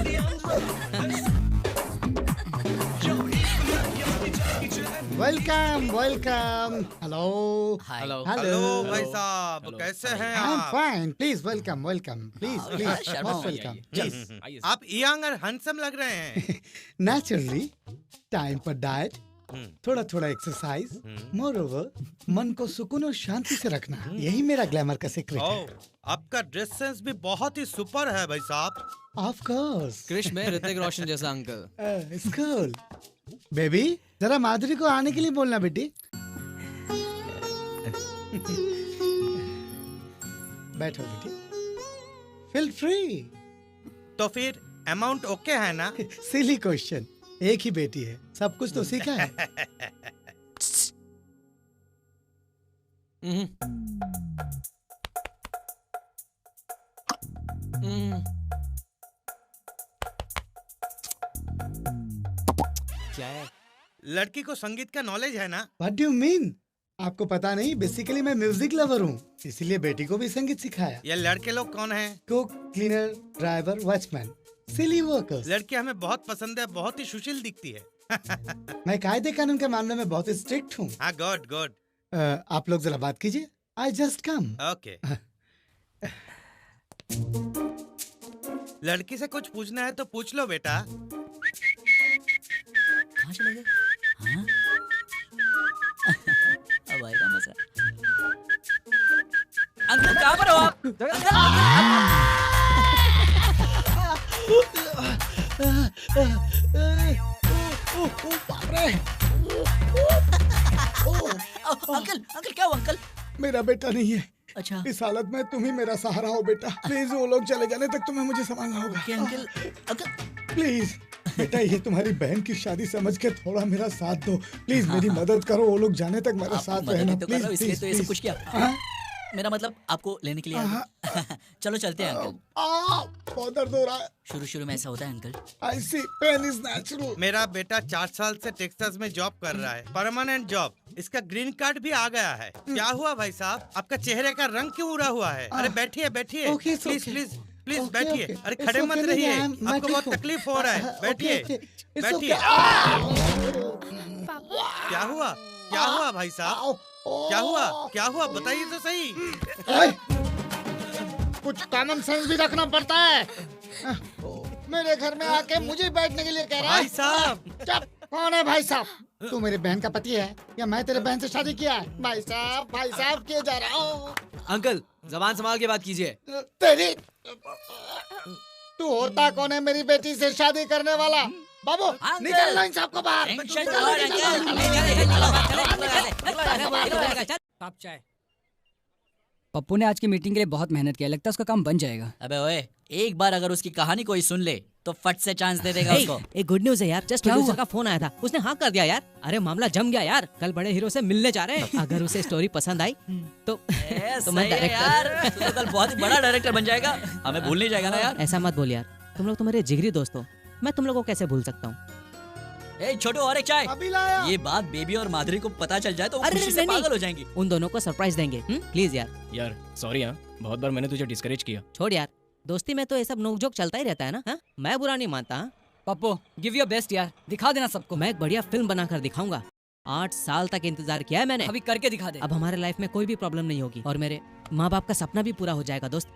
welcome welcome. Hello hello hello भाई साहब, कैसे हैं आई एम आप? Fine, please welcome welcome, please please Sharma most हो वेलकम। जी, आप यंग और हैंडसम लग रहे हैं। नेचुरली टाइम पर डाइट, थोड़ा थोड़ा एक्सरसाइज, मोर ओवर मन को सुकून और शांति से रखना, यही मेरा ग्लैमर का सीक्रेट है। आपका ड्रेस सेंस भी बहुत ही सुपर है भाई साहब। Of course. क्रिश में ऋतिक रोशन जैसा अंकल। स्कूल बेबी, जरा माधुरी को आने के लिए बोलना बेटी। बैठो बेटी, फील फ्री। तो फिर अमाउंट ओके है ना? सिली क्वेश्चन, एक ही बेटी है, सब कुछ तो सीखा है। क्या है? लड़की को संगीत का नॉलेज है ना? What do you mean? आपको पता नहीं, बेसिकली मैं म्यूजिक लवर हूँ, इसीलिए बेटी को भी संगीत सिखाया। ये लड़के लोग कौन हैं? कुक, क्लीनर, ड्राइवर, वॉचमैन, सिली वर्कर्स। लड़की हमें बहुत पसंद है, बहुत ही सुशील दिखती है। मैं कायदे कानून के मामले में बहुत स्ट्रिक्ट हूँ। हाँ, गुड गुड। आप लोग जरा बात कीजिए, आई जस्ट कम। ओके। लड़की से कुछ पूछना है तो पूछ लो बेटा। कहाँ चले गए? हाँ? अब आएगा मजा। अंकल कहाँ पर हो आप? अंकल अंकल क्या हुआ अंकल? मेरा बेटा नहीं है। अच्छा। इस हालत में तुम ही मेरा सहारा हो बेटा। प्लीज वो लोग चले जाने तक तुम्हें मुझे संभालना होगा। अंकल अंकल प्लीज बेटा, ये तुम्हारी बहन की शादी समझ के थोड़ा मेरा साथ दो प्लीज। मेरी मदद करो, वो लोग जाने तक मेरा साथ रहना तो प्लीज। इसलिए तो ये सब कुछ किया। मेरा मतलब आपको लेने के लिए आ गया। चलो चलते हैं अंकल। बहुत दर्द हो रहा है। शुरू में ऐसा होता है uncle. I see, pain is natural. मेरा बेटा 4 साल से टेक्सास में जॉब कर रहा है, परमानेंट जॉब। इसका ग्रीन कार्ड भी आ गया है। क्या हुआ भाई साहब, आपका चेहरे का रंग क्यों उड़ा हुआ है? अरे बैठिए बैठिए, प्लीज प्लीज प्लीज बैठिए। अरे खड़े मत रहिए, आपको बहुत तकलीफ हो रहा है। बैठिए बैठिए। क्या हुआ, क्या हुआ भाई साहब, क्या हुआ, क्या हुआ बताइए तो सही। कुछ कॉमन सेंस भी रखना पड़ता है। मेरे घर में आके मुझे बैठने के लिए कह रहा है। भाई साहब चुप। कौन है भाई साहब? तू मेरी बहन का पति है या मैं तेरे बहन से शादी किया है? भाई साहब किए जा रहा हूँ। अंकल जबान संभाल के बात कीजिए। तेरी तू होता कौन है मेरी बेटी से शादी करने वाला? बाबू निकलना इन सबको बाहर। आप चाय। पप्पू ने आज की मीटिंग के लिए बहुत मेहनत किया, लगता है उसका काम बन जाएगा। अबे ओए, एक बार अगर उसकी कहानी कोई सुन ले तो फट से चांस दे देगा उसको। एक गुड न्यूज है यार, जस्ट प्रोड्यूसर का फोन आया था, उसने हाँ कर दिया यार। अरे मामला जम गया यार, कल बड़े हीरो से मिलने जा रहे हैं। अगर उसे स्टोरी पसंद आई तो मैं डायरेक्टर। तू तो कल बहुत ही बड़ा डायरेक्टर बन जाएगा, हमें भूल नहीं जाएगा ना यार। ऐसा मत बोल यार, तुम लोग तो मेरे जिगरी दोस्त हो, मैं तुम लोग को कैसे भूल सकता हूँ। ए छोटू और एक चाय। अभी लाया। ये बात बेबी और माधुरी को पता चल जाए तो वो खुशी से पागल हो जाएंगी। उन दोनों को सरप्राइज देंगे, प्लीज यार। यार सॉरी हाँ, बहुत बार मैंने तुझे डिस्करेज किया। छोड़ यार, दोस्ती में तो ये सब नोकझोंक चलता ही रहता है ना। मैं बुरा नहीं मानता। पप्पू गिव योर बेस्ट यार, दिखा देना सबको। मैं एक बढ़िया फिल्म बनाकर दिखाऊंगा। 8 साल तक इंतजार किया है मैंने, अभी करके दिखा दे। अब हमारे लाइफ में कोई भी प्रॉब्लम नहीं होगी और मेरे माँ बाप का सपना भी पूरा हो जाएगा दोस्त।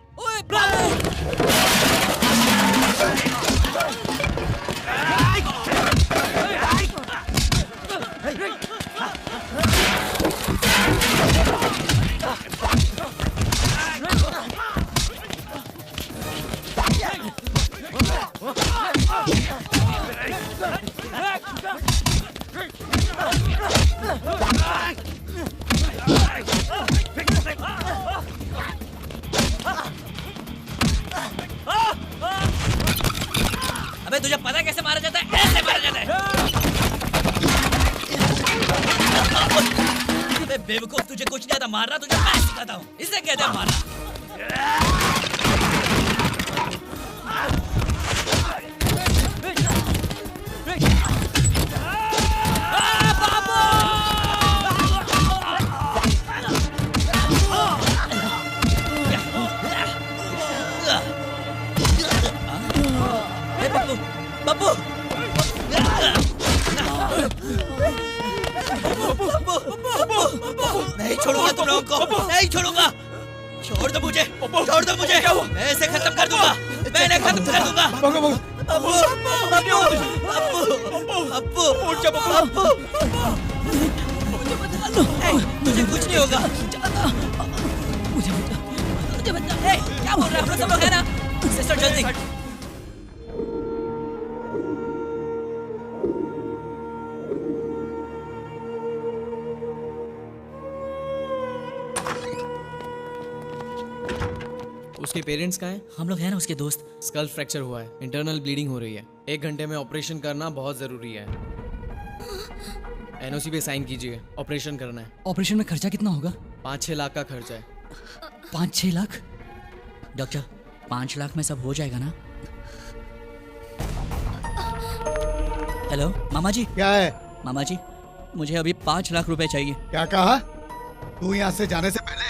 अबे तुझे पता कैसे मारा जाता है? ऐसे मारा जाता है। अबे बेवकूफ, तुझे कुछ नहीं आता मारना, तुझे मैं सिखाता हूँ। इसे कहते हैं मारना। बब्बू नहीं छोड़ूंगा तुम लोगों को, नहीं छोड़ूंगा। छोड़ दो मुझे, छोड़ दो मुझे। मैं इसे खत्म कर दूंगा, मैं इन्हें खत्म कर दूंगा। अब्बू, अब्बू, अब्बू, अब्बू, मुझे कुछ नहीं होगा। मुझे बता, क्या बोल रहे हैं? हम लोग सब लोग हैं ना? सिस्टर जल्दी। उसके पेरेंट्स कहाँ हैं? हम लोग हैं ना उसके दोस्त। स्कल फ्रैक्चर हुआ है, इंटरनल ब्लीडिंग हो रही है। 1 घंटे में ऑपरेशन करना बहुत जरूरी है। एनओसी पे साइन कीजिए, ऑपरेशन करना है। ऑपरेशन में खर्चा कितना होगा? 5-6 लाख का खर्चा है। 5-6 लाख? डॉक्टर 5 लाख में सब हो जाएगा ना? हेलो मामा जी। क्या है? मामा जी मुझे अभी 5 लाख रुपए चाहिए। क्या कहा? तू यहाँ से जाने से पहले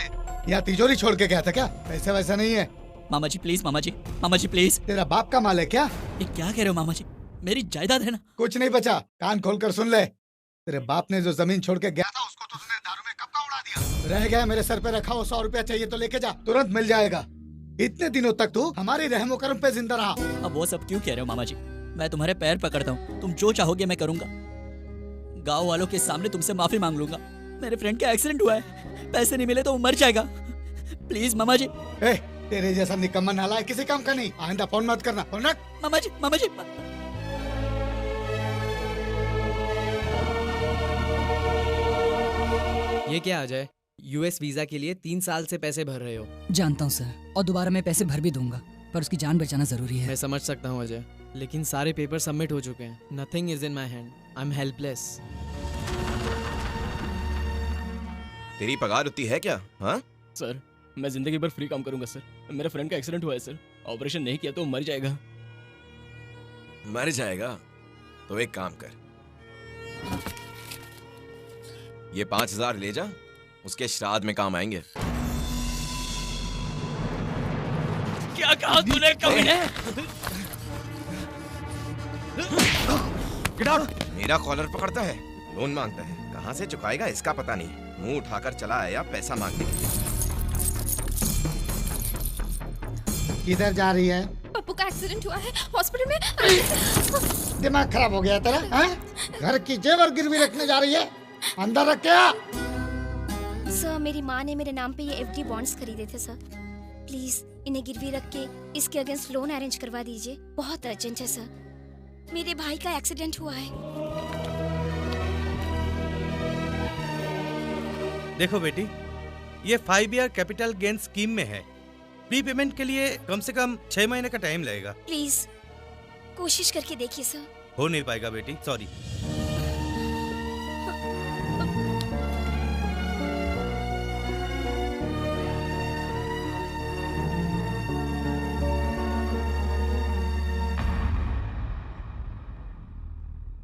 यहाँ तिजोरी छोड़ के गया था क्या? पैसे वैसा नहीं है। मामा जी प्लीज, मामा जी, मामा जी प्लीज। तेरा बाप का माल है क्या? ये क्या कह रहे हो मामा जी? मेरी जायदाद है ना। कुछ नहीं बचा, कान खोल कर सुन ले। तेरे बाप ने जो जमीन छोड़ के गया था उसको तो तूने दारू में कब का उड़ा दिया। रह गया मेरे सर पे रखा हो। 100 रुपया चाहिए तो लेके जा, तुरंत मिल जाएगा। इतने दिनों तक तू हमारी रहमो करम पे जिंदा रहा। अब वो सब क्यों कह रहे हो मामा जी? मैं तुम्हारे पैर पकड़ता हूँ, तुम जो चाहोगे मैं करूंगा। गाँव वालों के सामने तुमसे माफी मांग लूंगा। मेरे फ्रेंड का एक्सीडेंट हुआ है, पैसे नहीं मिले तो वो मर जाएगा। प्लीज मामा जी। तेरे जैसा निकम्मा नाला किसी काम का नहीं। आइंदा फोन मत करना। फोन रख। मामा जी, मामा जी। ये क्या आ जाए? यूएस वीजा के लिए 3 साल से पैसे भर रहे हो। जानता हूँ सर, और दोबारा मैं पैसे भर भी दूंगा, पर उसकी जान बचाना जरूरी है। मैं समझ सकता हूँ अजय, लेकिन सारे पेपर सबमिट हो चुके हैं। Nothing is in my hand, I am helpless. तेरी पगार उतनी है क्या? हाँ सर, मैं जिंदगी भर फ्री काम करूंगा सर। मेरे फ्रेंड का एक्सीडेंट हुआ है सर, ऑपरेशन नहीं किया तो मर जाएगा। मर जाएगा? तो एक काम कर, ये 5000 ले जा, उसके श्राद्ध में काम आएंगे। क्या कहा तूने? कमीने! मेरा कॉलर पकड़ता है, लोन मांगता है, कहाँ से चुकाएगा इसका पता नहीं। मुंह उठाकर चला आया पैसा मांगने के लिए। किधर जा रही है? पप्पू का एक्सीडेंट हुआ है, हॉस्पिटल में। दिमाग खराब हो गया तेरा? घर की जेवर गिरवी रखने जा रही है? अंदर रख क्या? सर मेरी माँ ने मेरे नाम पे ये एफडी बॉन्ड्स खरीदे थे सर। प्लीज इन्हें गिरवी रख के इसके अगेंस्ट लोन अरेंज करवा दीजिए। बहुत अर्जेंट है सर, मेरे भाई का एक्सीडेंट हुआ है। देखो बेटी, ये 5 ईयर कैपिटल गेन स्कीम में है। प्री पेमेंट के लिए कम से कम 6 महीने का टाइम लगेगा। प्लीज कोशिश करके देखिए सर। हो नहीं पाएगा बेटी, सॉरी।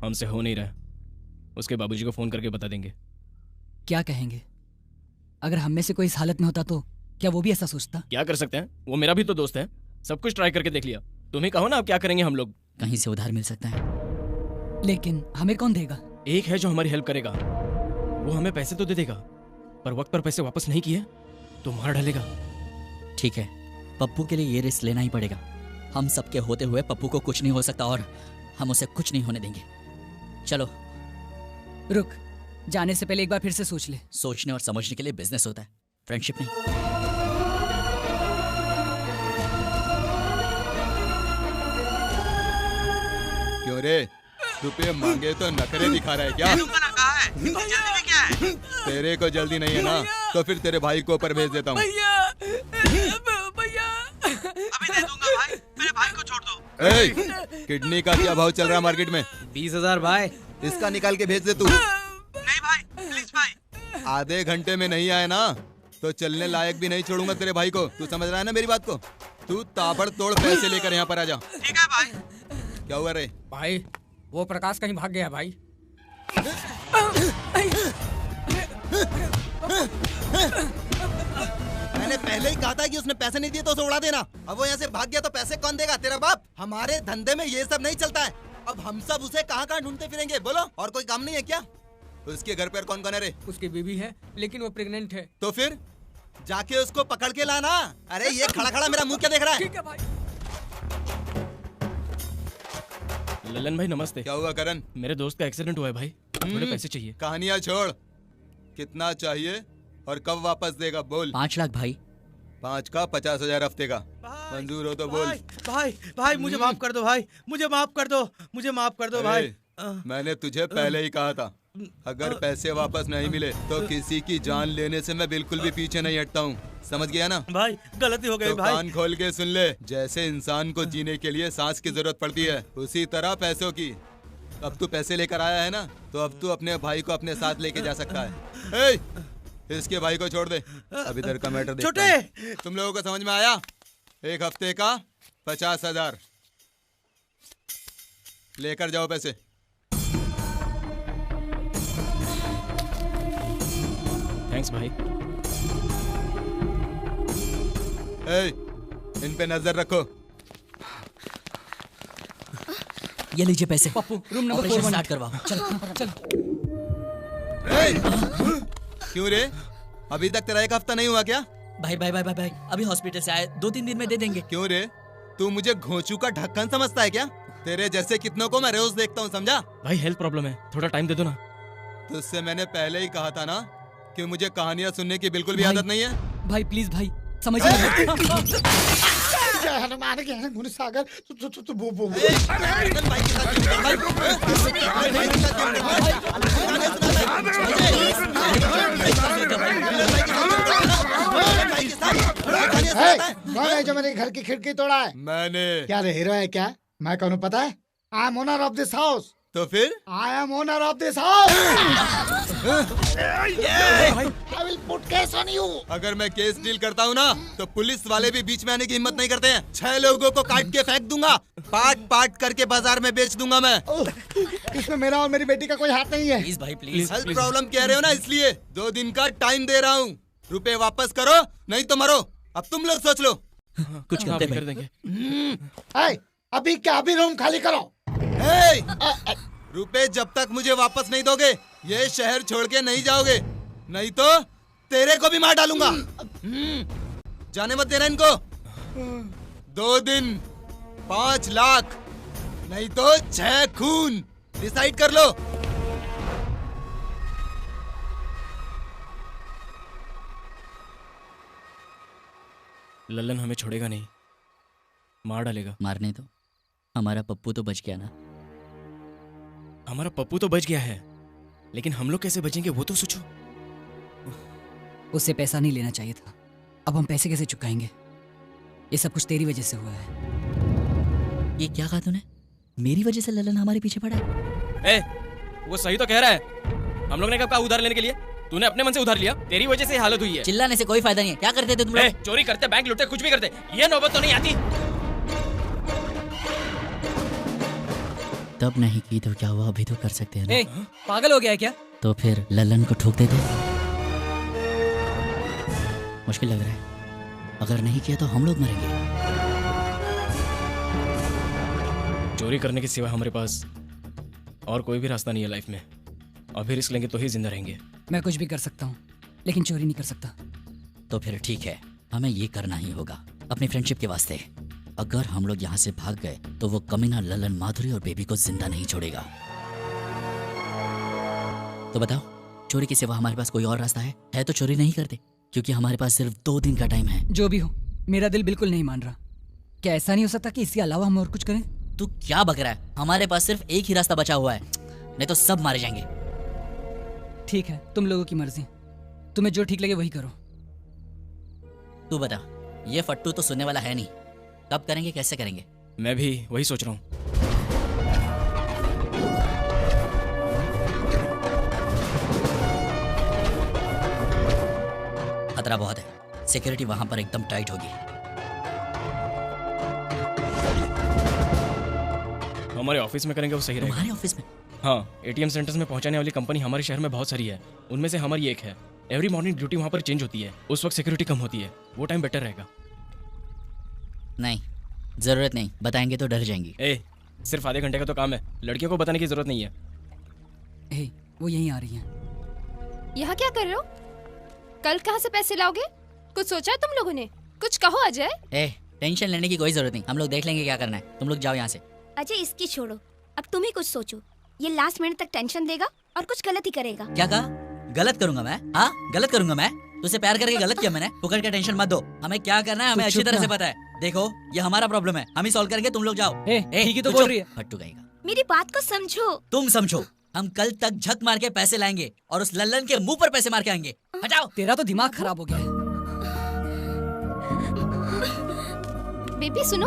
हमसे हो नहीं रहा, उसके बाबूजी को फोन करके बता देंगे। क्या कहेंगे? अगर हम में से कोई इस हालत में होता तो क्या वो भी ऐसा सोचता? क्या कर सकते हैं, वो मेरा भी तो दोस्त है। सब कुछ ट्राई करके देख लिया। तुम ही कहो ना अब क्या करेंगे हम लोग। कहीं से उधार मिल सकता है, लेकिन हमें कौन देगा? एक है जो हमारी हेल्प करेगा, वो हमें पैसे तो दे देगा, पर वक्त पर पैसे वापस नहीं किए तो मार डालेगा। ठीक है, पप्पू के लिए ये रिस्क लेना ही पड़ेगा। हम सबके होते हुए पप्पू को कुछ नहीं हो सकता और हम उसे कुछ नहीं होने देंगे। चलो। रुक, जाने से पहले एक बार फिर से सोच ले। सोचने और समझने के लिए बिजनेस होता है, फ्रेंडशिप नहीं। क्यों रे, रुपये मांगे तो नखरे दिखा रहा है क्या? तेरे को जल्दी नहीं है ना, तो फिर तेरे भाई को ऊपर भेज देता हूँ। अभी दे दूंगा भाई, मेरे भाई को छोड़ दो। किडनी का क्या भाव चल रहा है मार्केट में? 20,000 भाई। इसका निकाल के भेज दे तू। नहीं भाई, प्लीज भाई। आधे घंटे में नहीं आए ना तो चलने लायक भी नहीं छोड़ूंगा तेरे भाई को। तू समझ रहा है ना मेरी बात को? तू ताबड़तोड़ पैसे लेकर यहाँ पर आ जा। ठीक है भाई। क्या हुआ रे? भाई वो प्रकाश कहीं भाग गया भाई। मैंने पहले ही कहा था कि उसने पैसे नहीं दिए तो उसे उड़ा देना। अब वो यहाँ से भाग गया तो पैसे कौन देगा? तेरा बाप। हमारे धंधे में ये सब नहीं चलता है। अब हम सब उसे कहाँ कहाँ ढूंढते फिरेंगे? बोलो, और कोई काम नहीं है क्या? उसके घर पर कौन कौन है रे? उसकी बीवी है लेकिन वो प्रेग्नेंट है। तो फिर जाके उसको पकड़ के लाना। अरे ये खड़ा खड़ा मेरा मुंह क्या देख रहा है? ठीक है भाई। ललन भाई नमस्ते। क्या हुआ करण? मेरे दोस्त का एक्सीडेंट हुआ है भाई, थोड़े पैसे चाहिए। कहानियां छोड़, कितना चाहिए और कब वापस देगा? बोल। 5 लाख भाई। 5 का 50,000 हफ्ते का। मंजूर हो तो बोल। भाई भाई मुझे माफ कर दो भाई, मुझे माफ कर दो, मुझे माफ कर दो भाई। मैंने तुझे पहले ही कहा था, अगर पैसे वापस नहीं मिले तो किसी की जान लेने से मैं बिल्कुल भी पीछे नहीं हटता हूँ। समझ गया ना? भाई गलती हो गई तो भाई। कान खोल के सुन ले, जैसे इंसान को जीने के लिए सांस की जरूरत पड़ती है, उसी तरह पैसों की। अब तू पैसे लेकर आया है ना, तो अब तू अपने भाई को अपने साथ लेके जा सकता है। इसके भाई को छोड़ दे। अब इधर का मैटर देखता हूं। तुम लोगों को समझ में आया? 1 हफ्ते का 50,000 लेकर जाओ पैसे। थैंक्स भाई। इन पे नजर रखो। ये लीजिए पैसे। पप्पू रूम नंबर 4 स्टार्ट करवाओ। चल। क्यों रे? अभी तक तेरा 1 हफ्ता नहीं हुआ क्या? भाई भाई भाई भाई भाई अभी हॉस्पिटल से आए, 2-3 दिन में दे देंगे। क्यों रे? तू मुझे घोंचू का ढक्कन समझता है क्या? तेरे जैसे कितनों को मैं रोज देखता हूँ, समझा? भाई हेल्थ प्रॉब्लम है, थोड़ा टाइम दे दो ना। तुझसे मैंने पहले ही कहा था ना कि मुझे कहानियां सुनने की बिल्कुल भी आदत नहीं है। भाई प्लीज भाई समझिए। हनुमान के गुण सागर कौन है जो मेरे घर की खिड़की तोड़ा है? मैंने। क्या रे हीरो है क्या? मैं कौन हूँ पता है? I am owner of this house. तो फिर? I am owner of this house. I will put case on you. अगर मैं केस डील करता हूँ ना तो पुलिस वाले भी बीच में आने की हिम्मत नहीं करते हैं। 6 लोगों को काट के फेंक दूंगा, पाट करके बाजार में बेच दूंगा मैं। इसमें मेरा और मेरी बेटी का कोई हाथ नहीं है। प्लीज भाई प्लीज। हेल्थ प्रॉब्लम कह रहे हो ना, इसलिए 2 दिन का टाइम दे रहा हूँ। रुपए वापस करो नहीं तो मरो। अब तुम लोग सोच लो। कुछ करते कर देंगे। अभी क्या? अभी रूम खाली करो। रुपए जब तक मुझे वापस नहीं दोगे ये शहर छोड़ के नहीं जाओगे, नहीं तो तेरे को भी मार डालूंगा। जाने मत देना इनको। 2 दिन 5 लाख नहीं तो 6 खून। डिसाइड कर लो। ललन हमें छोड़ेगा नहीं, मार डालेगा। मारने दो, हमारा पप्पू तो बच गया ना। हमारा पप्पू तो बच गया है, लेकिन हम लोग कैसे बचेंगे वो तो सोचो। उससे पैसा नहीं लेना चाहिए था। अब हम पैसे कैसे चुकाएंगे? ये सब कुछ तेरी वजह से हुआ है। ये क्या कहा तूने? मेरी वजह से ललन हमारे पीछे पड़ा है? वो सही तो कह रहा है। हम लोग ने कब कहा उधार लेने के लिए? तूने अपने मन से उधार लिया, तेरी वजह से हालत हुई है। चिल्लाने से कोई फायदा नहीं है। क्या करते थे तुम लोग? चोरी करते, बैंक लूटते, कुछ भी करते। ये नौबत तो नहीं आती। तब नहीं की तो क्या हुआ? अभी तो कर सकते हैं ना। पागल हो गया है क्या? तो फिर ललन को ठोक दे दो। मुश्किल लग रहा है। अगर नहीं किया तो हम लोग मरेंगे। चोरी करने के सिवा हमारे पास और कोई भी रास्ता नहीं है लाइफ में। अभी रिस्क लेंगे तो ही जिंदा रहेंगे। मैं कुछ भी कर सकता हूँ लेकिन चोरी नहीं कर सकता। तो फिर ठीक है, हमें ये करना ही होगा अपनी फ्रेंडशिप के वास्ते। अगर हम लोग यहाँ से भाग गए तो वो कमीना ललन माधुरी और बेबी को जिंदा नहीं छोड़ेगा। तो बताओ, चोरी के सिवा हमारे पास कोई और रास्ता है तो चोरी नहीं करते, क्योंकि हमारे पास सिर्फ 2 दिन का टाइम है। जो भी हो, मेरा दिल बिल्कुल नहीं मान रहा। क्या ऐसा नहीं हो सकता कि इसके अलावा हम और कुछ करें? तू क्या बक रहा है? हमारे पास सिर्फ एक ही रास्ता बचा हुआ है, नहीं तो सब मारे जाएंगे। ठीक है, तुम लोगों की मर्जी। तुम्हें जो ठीक लगे वही करो। तू बता, ये फट्टू तो सुनने वाला है नहीं। कब करेंगे, कैसे करेंगे? मैं भी वही सोच रहा हूँ। खतरा बहुत है, सिक्योरिटी वहां पर एकदम टाइट होगी। हमारे ऑफिस में करेंगे वो सही रहेगा। हमारे ऑफिस में? हाँ, एटीएम सेंटर्स में पहुंचाने वाली कंपनी हमारे शहर में बहुत सारी है, उनमें से हमारी एक है। एवरी मॉर्निंग ड्यूटी वहाँ पर चेंज होती है, उस वक्त सिक्योरिटी कम होती है, वो टाइम बेटर रहेगा। नहीं, जरूरत नहीं, बताएंगे तो डर जाएंगी। सिर्फ आधे घंटे का तो काम है, लड़कियों को बताने की जरूरत नहीं है। वो यहीं आ रही हैं। यहाँ क्या कर रहे हो? कल कहाँ से पैसे लाओगे? कुछ सोचा है तुम लोगों ने? कुछ कहो अजय। टेंशन लेने की कोई जरूरत नहीं, हम लोग देख लेंगे क्या करना है, तुम लोग जाओ यहाँ से। अजय इसकी छोड़ो, अब तुम ही कुछ सोचो। ये लास्ट मिनट तक टेंशन देगा और कुछ गलत ही करेगा। क्या कहा? गलत करूंगा मैं? हाँ, गलत करूंगा मैं? तुझसे प्यार करके गलत किया मैंने? पुकड़ का टेंशन मत दो, हमें क्या करना है हमें अच्छी तरह से पता है। देखो, ये हमारा प्रॉब्लम है, हम ही सॉल्व करेंगे, तुम लोग जाओ। ठीक ही तो बोल रही है। फट्टू कहेगा। मेरी बात को समझो। तुम समझो, हम कल तक झक मार के पैसे लाएंगे और उस लल्लन के मुंह पर पैसे मार के आएंगे। हटाओ। तेरा तो दिमाग खराब हो गया है। बेबी सुनो।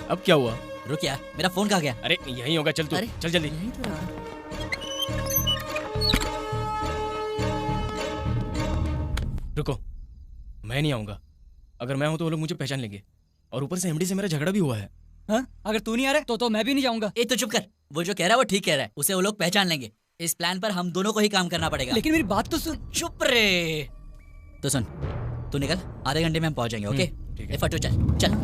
अब क्या हुआ? रुक यार, मेरा फोन कहाँ गया? अरे यहीं होगा, चल तू, चल जल्दी। रुको, मैं नहीं आऊंगा। अगर मैं हूं तो वो लोग मुझे पहचान लेंगे, और ऊपर से एमडी से मेरा झगड़ा भी हुआ है। हाँ? अगर तू नहीं आ रहा तो मैं भी नहीं जाऊंगा। तो चुप कर, वो जो कह रहा है वो ठीक कह रहा है, उसे वो लोग पहचान लेंगे। इस प्लान पर हम दोनों को ही काम करना पड़ेगा। लेकिन मेरी बात तो सुन। चुप रे। तो सुन, तू निकल, आधे घंटे में हम पहुंच जाएंगे। ओके? फटो, चल चल।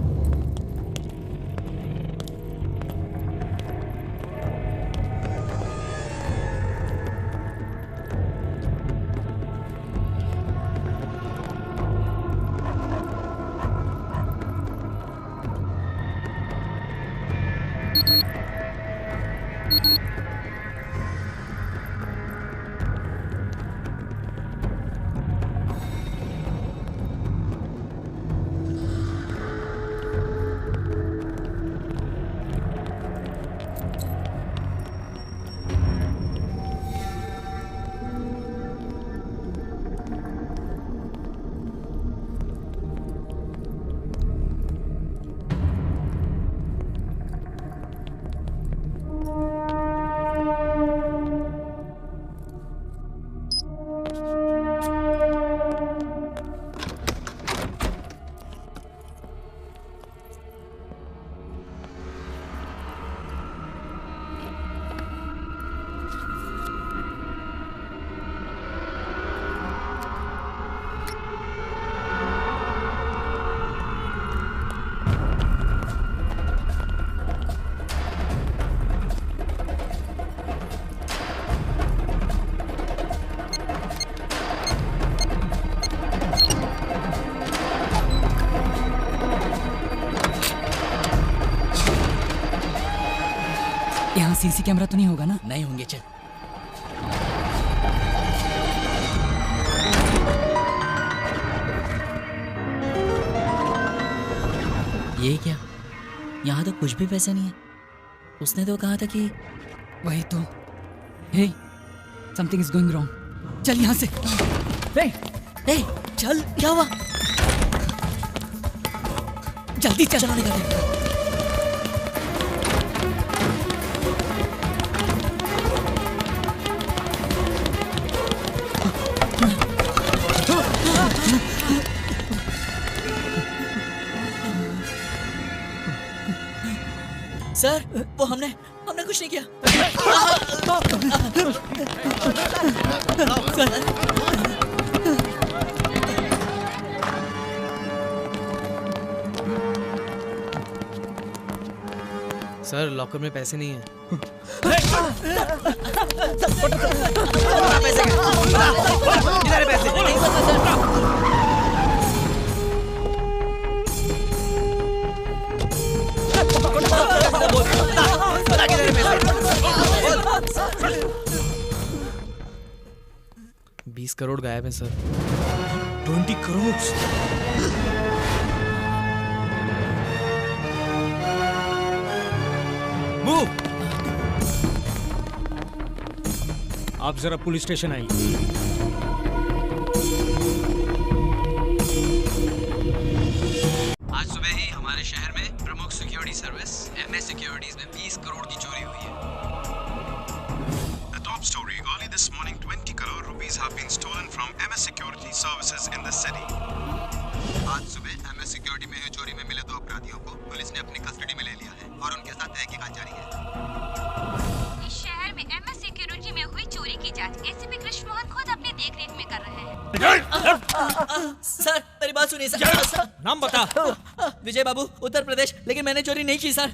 यहाँ सीसी कैमरा तो नहीं होगा ना? नहीं होंगे, चल। ये क्या? यहाँ तो कुछ भी पैसा नहीं है। उसने तो कहा था कि वही तो। हे, समथिंग इज गोइंग रॉन्ग। चल यहाँ से। हे, चल, क्या हुआ? जल्दी चल। चलो निकलते। सर, वो हमने कुछ नहीं किया। सर, लॉकर में पैसे नहीं है। पैसे 20 करोड़ गायब है सर। 20 करोड़? मूव! आप जरा पुलिस स्टेशन आइए। आज सुबह ही हमारे शहर में प्रमुख सिक्योरिटी सर्विस MS सिक्योरिटीज में 20 करोड़ की चोरी हुई है। The top story: early this morning, 20 crore rupees have been stolen from MS Security Services in the city. आज सुबह MS सिक्योरिटी में हुई चोरी में मिले 2 अपराधियों को पुलिस ने अपनी कस्टडी में ले लिया है और उनके साथ तहकीकात जारी है। इस शहर में MS सिक्योरिटी में हुई चोरी की जांच एसीपी कृष्ण मोहन खुद अपनी देखरेख में कर रहे हैं। सर मेरी बात सुनिए सर। नाम बता। विजय बाबू, उत्तर प्रदेश। लेकिन मैंने चोरी नहीं की सर।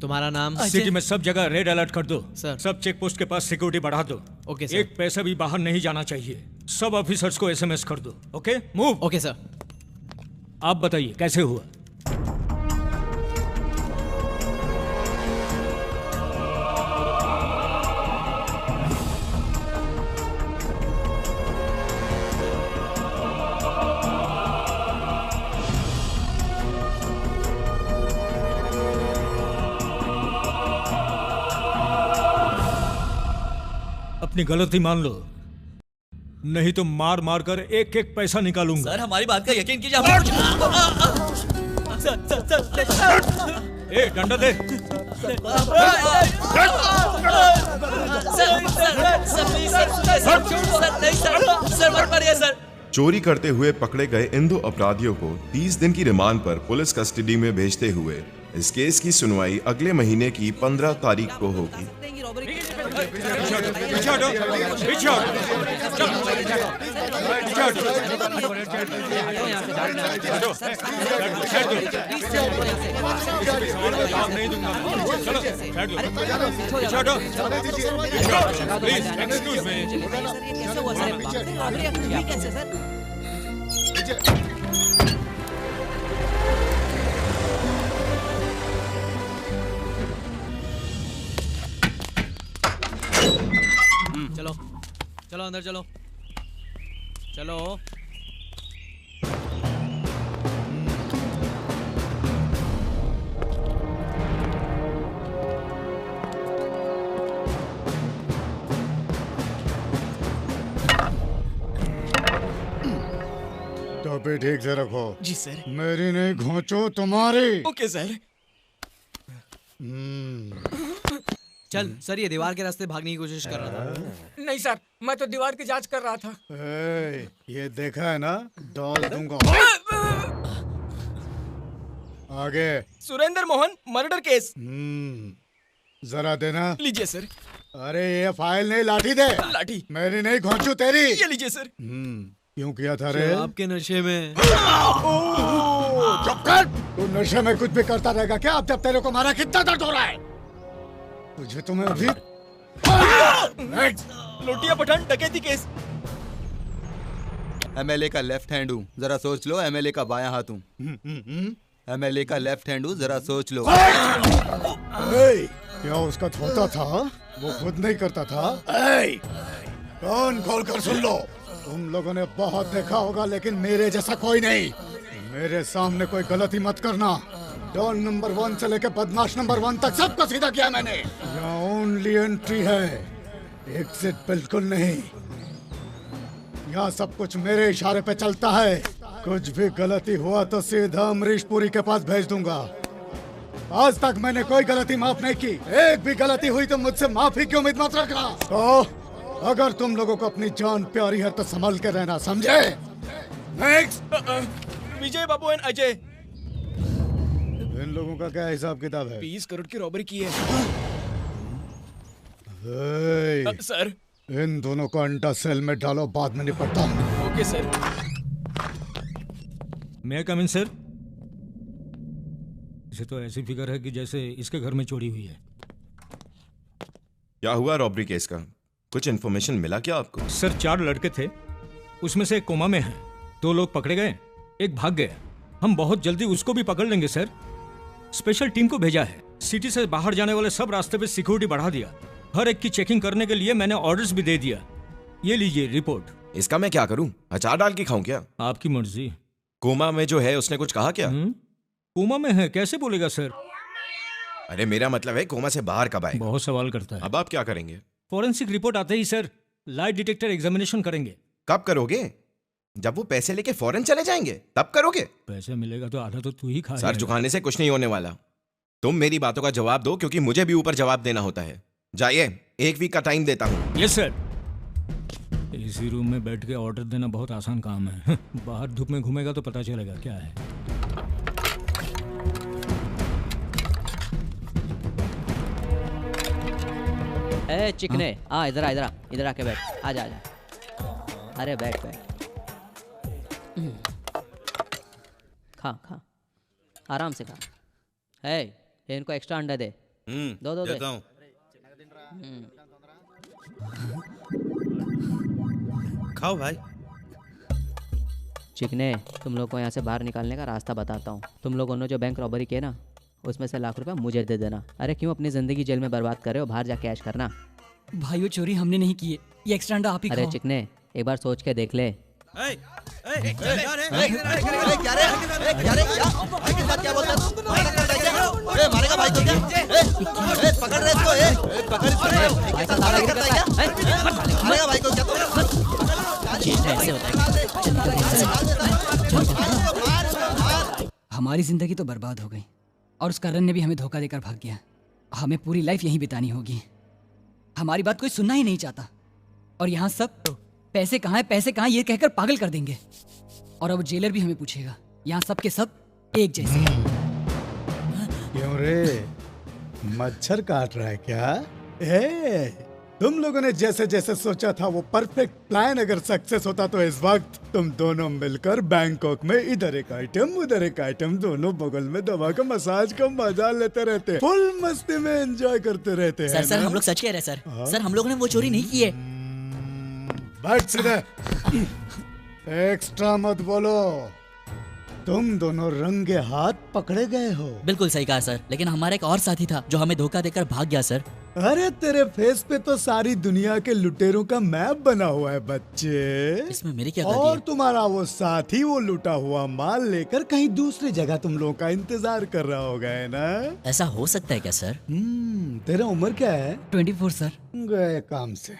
तुम्हारा नाम? सिटी में सब जगह रेड अलर्ट कर दो सर। सब चेक पोस्ट के पास सिक्योरिटी बढ़ा दो। Okay sir. एक पैसा भी बाहर नहीं जाना चाहिए। सब ऑफिसर्स को SMS कर दो। Okay move. Okay sir. आप बताइए कैसे हुआ? अपनी गलती मान लो, नहीं तो मार मार कर एक एक पैसा निकालूंगा। सर हमारी बात का यकीन कीजिए। ए डंडा दे। चोरी करते हुए पकड़े गए इन 2 अपराधियों को 30 दिन की रिमांड पर पुलिस कस्टडी में भेजते हुए इस केस की सुनवाई अगले महीने की 15 तारीख को होगी। चलो चलो अंदर चलो चलो। टोपी ठीक से रखो। जी सर। मेरी नहीं घोंचो तुम्हारी। Okay sir. चल सर, ये दीवार के रास्ते भागने की कोशिश कर रहा था। नहीं सर, मैं तो दीवार की जांच कर रहा था। ये देखा है ना, डाल दूंगा। आगे। Surendra Mohan murder case. जरा देना। लीजिए सर। अरे ये फाइल नहीं, लाठी दे। लाठी। मेरी नहीं घोंचू तेरी। ये लीजिए सर। क्यों किया था रे? आपके नशे में। चुप कर। तू नशे में कुछ भी करता रहेगा क्या? अब जब तेरे को मारा कितना दर्द हो रहा है तुझे? तुम्हें अभी लोटिया पठान डकैती केस। MLA का लेफ्ट हैंड हूँ, जरा सोच लो। MLA का बायां हाथ हूँ। MLA का लेफ्ट हैंड हूँ, जरा सोच लो। क्या उसका धोता था? वो खुद नहीं करता था। कान खोल कर सुन लो। तुम लोगों ने बहुत देखा होगा, लेकिन मेरे जैसा कोई नहीं। मेरे सामने कोई गलती मत करना। डॉन नंबर 1 से लेकर बदमाश नंबर 1 तक सबको सीधा किया मैंने। यहाँ ओनली एंट्री है, एग्जिट बिल्कुल नहीं। यहाँ सब कुछ मेरे इशारे पे चलता है। कुछ भी गलती हुआ तो सीधा अमरीश पुरी के पास भेज दूंगा। आज तक मैंने कोई गलती माफ नहीं की। एक भी गलती हुई तो मुझसे माफी की उम्मीद मत रखना। तो अगर तुम लोगों को अपनी जान प्यारी है तो संभल के रहना, समझे? नेक्स्ट। विजय बाबू एंड अजय। इन लोगों का क्या हिसाब किताब है? 20 करोड़ की रॉबरी की है। सर, इन दोनों को अंडा सेल में डालो, बाद में निपटता हूँ। Okay sir. मैं कम इन सर। इसे तो ऐसी फिगर है कि जैसे इसके घर में चोरी हुई है। क्या हुआ रॉबरी केस का? कुछ इन्फॉर्मेशन मिला क्या आपको? सर 4 लड़के थे, उसमें से एक कोमा में है। 2 लोग पकड़े गए, एक भाग गया। हम बहुत जल्दी उसको भी पकड़ लेंगे सर। स्पेशल टीम को भेजा है। सिटी से बाहर जाने वाले सब रास्ते पे सिक्योरिटी बढ़ा दिया। हर एक की चेकिंग करने के लिए मैंने ऑर्डर्स भी दे दिया। ये लीजिए रिपोर्ट। इसका मैं क्या करूं? अचार डाल के खाऊं क्या? आपकी मर्जी। कोमा में जो है उसने कुछ कहा क्या? कोमा में है? कैसे बोलेगा सर? अरे मेरा मतलब है कोमा से बाहर कब आएगा? बहुत सवाल करता है। अब आप क्या करेंगे? फॉरेंसिक रिपोर्ट आते ही सर लाइट डिटेक्टर एग्जामिनेशन करेंगे। कब करोगे? जब वो पैसे लेके फौरन चले जाएंगे तब करोगे? पैसे मिलेगा तो आधा तो तू ही खा। सर झुकाने से कुछ नहीं होने वाला। तुम मेरी बातों का जवाब दो क्योंकि मुझे भी ऊपर जवाब देना होता है। जाइए, 1 वीक का टाइम देता हूँ। Yes sir. इसी रूम में बैठ के ऑर्डर देना बहुत आसान काम है। बाहर धूप में घूमेगा तो पता चलेगा क्या है। ए चिकने, आ इधर आ, इधर आके बैठ। आजा आजा। अरे बैठ बैठ। खा आराम से खा। है इनको एक्स्ट्रा अंडा दे। दो देता हूं। खाओ भाई। चिकने, तुम लोग को यहाँ से बाहर निकालने का रास्ता बताता हूँ। तुम लोगों ने जो बैंक रॉबरी किया ना, उसमें से लाख रुपया मुझे दे देना। अरे क्यों अपनी जिंदगी जेल में बर्बाद कर रहे हो? बाहर जाके ऐश करना। भाई वो चोरी हमने नहीं की है, ये एक्स्ट्रा अंडा आप ही खाओ। अरे चिकने, एक बार सोच के देख ले। मारेगा भाई को क्या? पकड़ रहे इसको, पकड़ इसको। मारेगा भाई को क्या? हमारी जिंदगी तो बर्बाद हो गई और उस करण ने भी हमें धोखा देकर भाग गया। हमें पूरी लाइफ यहीं बितानी होगी। हमारी बात कोई सुनना ही नहीं चाहता और यहाँ सब पैसे कहाँ है, पैसे कहाँ, ये कहकर पागल कर देंगे। और अब जेलर भी हमें पूछेगा। यहाँ सब के सब एक जैसे। क्यों रे, मच्छर काट रहा है क्या? तुम लोगों ने जैसे जैसे सोचा था वो परफेक्ट प्लान अगर सक्सेस होता तो इस वक्त तुम दोनों मिलकर बैंकॉक में इधर एक आइटम उधर एक आइटम दोनों बगल में दबा कर मसाज का मजा लेते रहते, फुल मस्ती में एंजॉय करते रहते हैं। सर हम लोग सच कह रहे हैं सर। सर हम लोगों ने वो चोरी नहीं की है। बैठ सीधे। एक्स्ट्रा मत बोलो। तुम दोनों रंगे हाथ पकड़े गए हो। बिल्कुल सही कहा सर, लेकिन हमारा एक और साथी था जो हमें धोखा देकर भाग गया सर। अरे तेरे फेस पे तो सारी दुनिया के लुटेरों का मैप बना हुआ है बच्चे। इसमें मेरी क्या गलती और है? तुम्हारा वो साथी वो लुटा हुआ माल लेकर कहीं दूसरी जगह तुम लोगों का इंतजार कर रहा होगा, है ना? ऐसा हो सकता है क्या सर? तेरा उम्र क्या है? 24 सर। गए काम से।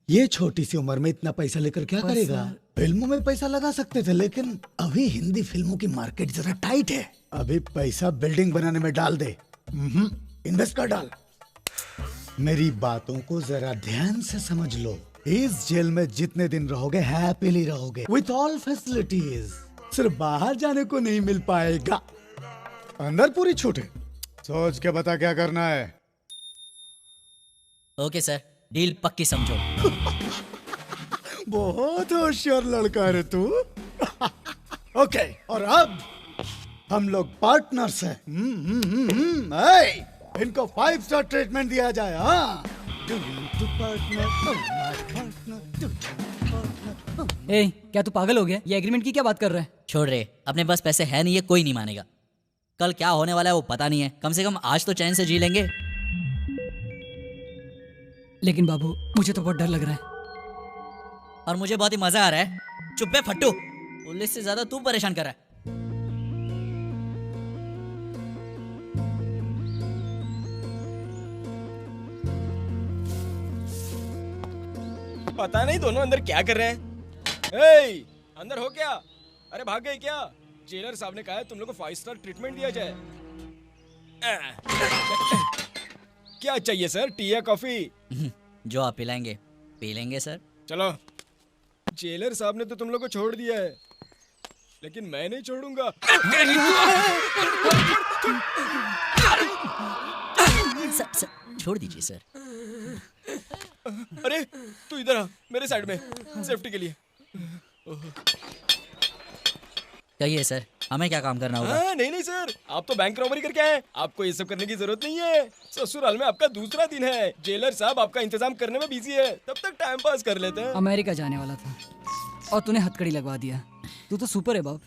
ये छोटी सी उम्र में इतना पैसा लेकर क्या करेगा? फिल्मों में पैसा लगा सकते थे, लेकिन अभी हिंदी फिल्मों की मार्केट जरा टाइट है। अभी पैसा बिल्डिंग बनाने में डाल दे। इन्वेस्ट कर डाल। मेरी बातों को जरा ध्यान से समझ लो। इस जेल में जितने दिन रहोगे हैप्पीली रहोगे, विथ ऑल फैसिलिटीज। सिर्फ बाहर जाने को नहीं मिल पाएगा, अंदर पूरी छूट है। सोच के बता क्या करना है। ओके सर, डील पक्की समझो। बहुत होशियार लड़का है तू। ओके, और अब हम लोग पार्टनर्स हैं। इनको 5 स्टार ट्रीटमेंट दिया जाए। हाँ, क्या तू पागल हो गया? ये एग्रीमेंट की क्या बात कर रहा है? छोड़ रहे, अपने पास पैसे है नहीं, ये कोई नहीं मानेगा। कल क्या होने वाला है वो पता नहीं है, कम से कम आज तो चैन से जी लेंगे। लेकिन बाबू मुझे तो बहुत डर लग रहा है। और मुझे बहुत ही मजा आ रहा है। चुप बे फट्टू, पुलिस से ज्यादा तू परेशान कर रहा है। पता नहीं दोनों अंदर क्या कर रहे हैं। अंदर हो क्या? अरे भाग गए क्या? जेलर साहब ने कहा है तुम लोग को 5 स्टार ट्रीटमेंट दिया जाए। क्या चाहिए सर, टी या कॉफी? जो आप पिलाएंगे पी लेंगे सर। चलो। जेलर साहब ने तो तुम लोग को छोड़ दिया है, लेकिन मैं नहीं छोड़ूंगा। सर, छोड़ दीजिए सर। अरे तू इधर आ, मेरे साइड में, सेफ्टी के लिए। कहिए सर, हमें क्या काम करना होगा? नहीं सर, आप तो बैंक रॉबरी करके आए, आपको ये सब करने की जरूरत नहीं है। ससुराल में आपका दूसरा दिन है, जेलर साहब आपका इंतजाम करने में बिजी है, तब तक टाइम पास कर लेते हैं। अमेरिका जाने वाला था और तूने हथकड़ी लगवा दिया। तू तो सुपर है बाप।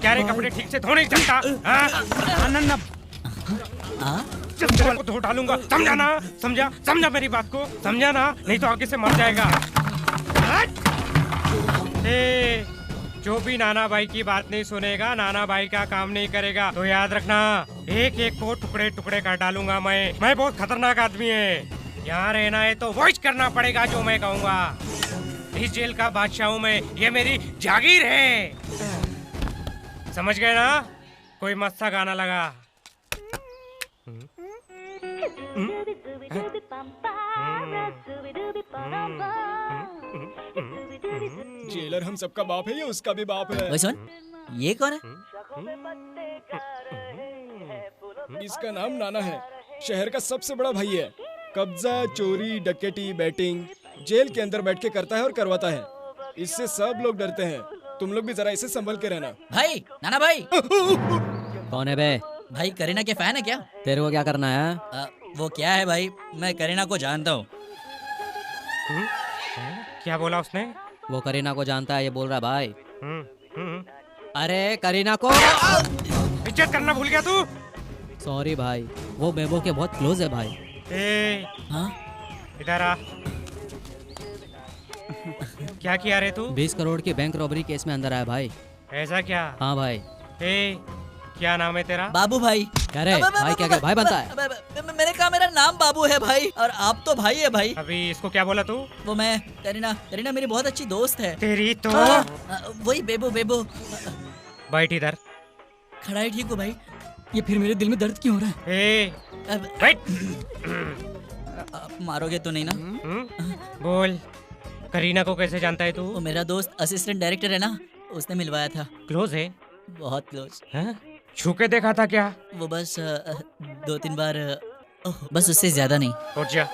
क्या रे कपड़े ठीक से धो नहीं सकता? नन्ना जब तेरे को धो डालूंगा, समझा ना? समझा मेरी बात को, समझा ना? नहीं तो आगे से मर जाएगा। ए, जो भी नाना भाई की बात नहीं सुनेगा, नाना भाई का काम नहीं करेगा, तो याद रखना एक एक को टुकड़े टुकड़े कर डालूंगा मैं बहुत खतरनाक आदमी है। यहाँ रहना है तो वॉइस करना पड़ेगा जो मैं कहूँगा। इस जेल का बादशाह हूँ मैं, ये मेरी जागीर है। समझ गए ना? कोई मस्त सा गाना लगा। जेलर हम सबका बाप है या उसका भी बाप है? सुन, ये कौन है? इसका नाम नाना है, शहर का सबसे बड़ा भाई है। कब्जा, चोरी, डकैती, बैटिंग जेल के अंदर बैठ के करता है और करवाता है। इससे सब लोग डरते हैं। तुम लोग भी जरा इसे संभल के रहना। भाई, नाना भाई। कौन है बे? भाई करीना के फैन है क्या? तेरे को क्या करना है? वो क्या है भाई, मैं करीना को जानता हूँ। क्या बोला उसने? वो करीना को जानता है, ये बोल रहा है भाई। अरे करीना को इज्जत करना भूल गया तू? सॉरी भाई, वो बेबो के बहुत क्लोज है भाई। इधर आ। क्या किया रे तू? 20 करोड़ की बैंक रॉबरी केस में अंदर आया भाई। ऐसा क्या? हाँ भाई। क्या नाम है तेरा? बाबू भाई। क्या रे भाई, क्या भाई बनता है? मैंने कहा मेरा नाम बाबू है भाई, और आप तो भाई है भाई। अभी इसको क्या बोला तू? वो मैं करीना मेरी बहुत अच्छी दोस्त है। तेरी तो वही बेबो। बैठ इधर। खड़ा है, ठीक हो भाई? ये फिर मेरे दिल में दर्द क्यों हो रहा है? बैठ। मारोगे तो नहीं ना? बोल, करीना को कैसे जानता है तू? वो मेरा दोस्त असिस्टेंट डायरेक्टर है ना, उसने मिलवाया था। क्लोज है? बहुत क्लोज। छू के देखा था क्या? वो बस 2-3 बार, बस उससे ज्यादा नहीं। उठ जा।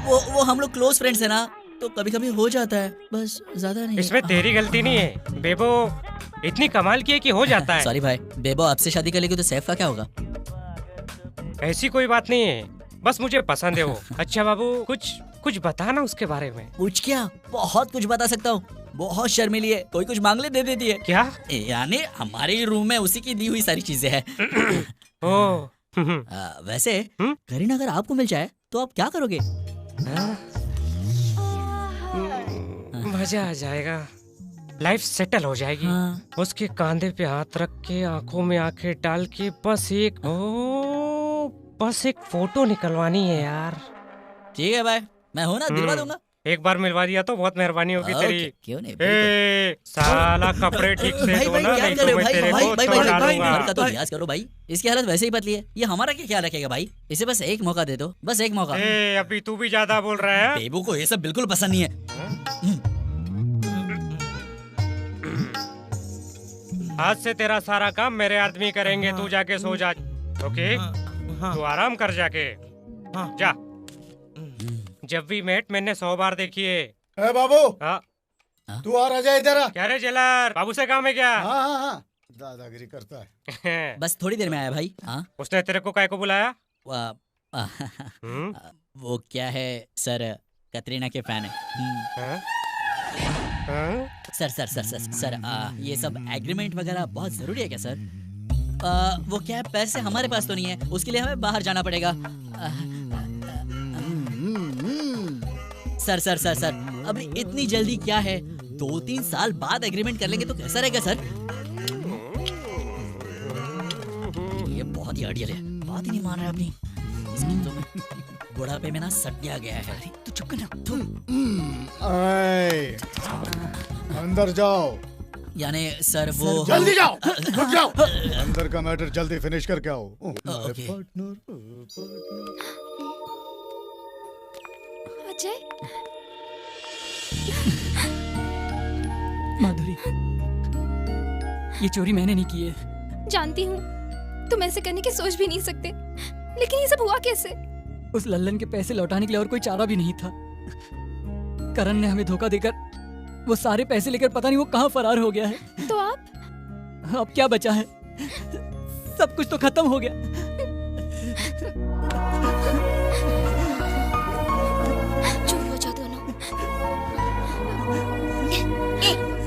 वो हम लोग क्लोज फ्रेंड्स है ना, तो कभी कभी हो जाता है, बस ज्यादा नहीं। इसमें तेरी गलती नहीं है। बेबो इतनी कमाल की है कि हो जाता है। सॉरी भाई, बेबो आपसे शादी कर लेगी तो सैफ का क्या होगा? ऐसी कोई बात नहीं है, बस मुझे पसंद है वो। अच्छा बाबू, कुछ बता ना उसके बारे में। कुछ क्या, बहुत कुछ बता सकता हूँ। बहुत शर्मीली है, कोई कुछ मांग ले दे देती है। क्या? यानी हमारे रूम में उसी की दी हुई सारी चीजें हैं। वैसे करीना अगर आपको मिल जाए तो आप क्या करोगे? मजा आ जाएगा, लाइफ सेटल हो जाएगी। उसके कंधे पे हाथ रख के, आंखों में आंखें डाल के, बस एक फोटो निकलवानी है यार। ठीक है भाई, मैं हूँ ना, दिलवा दूंगा। एक बार मिलवा दिया तो बहुत मेहरबानी होगी तेरी। क्यों नहीं? साला कपड़े ठीक से धो ना, नहीं तो मैं तेरे को तोड़ डालूंगा। तो लिहाज करो भाई, इसकी हालत वैसे ही पतली है, ये हमारा क्या ख्याल रखेगा भाई? इसे बस एक मौका दे दो, बस एक मौका। अभी तू भी ज्यादा बोल रहा है। बेबू को ये सब बिल्कुल पसंद नहीं है। आज से तेरा सारा काम मेरे आदमी करेंगे, तू जाके सो जा। ओके? तू आराम कर जाके जा। जब भी मेट मैंने 100 बार देखी है। ए बाबू, तू आ रहा जा इधर। क्या रे जेलर, बाबू से काम है क्या? हाँ, दादागिरी करता है। बस थोड़ी देर में आया भाई। उसने तेरे को काय को बुलाया? वो क्या है सर, कतरीना के फैन है। सर, ये सब एग्रीमेंट वगैरह बहुत जरूरी है क्या सर? वो क्या है, पैसे हमारे पास तो नहीं है, उसके लिए हमें बाहर जाना पड़ेगा। सर, अभी इतनी जल्दी क्या है? 2-3 साल बाद एग्रीमेंट कर लेंगे तो कैसा रहेगा सर? ये बहुत ही अड़ियल है, बात ही नहीं मान रहा अपनी। इसकी तो मैं बुढ़ापे में ना सटिया गया है। तू चुप कर ना। अंदर जाओ। यानी सर वो जल्दी जाओ, रुक जाओ। अंदर का मैटर जल्दी फिनिश करके आओ। अजय, माधुरी, ये चोरी मैंने नहीं की है। जानती हूँ तुम ऐसे करने की सोच भी नहीं सकते, लेकिन ये सब हुआ कैसे? उस लल्लन के पैसे लौटाने के लिए और कोई चारा भी नहीं था। करण ने हमें धोखा देकर वो सारे पैसे लेकर पता नहीं वो कहाँ फरार हो गया है। तो आप? अब क्या बचा है? सब कुछ तो खत्म हो गया। चुप हो जाओ दोनों।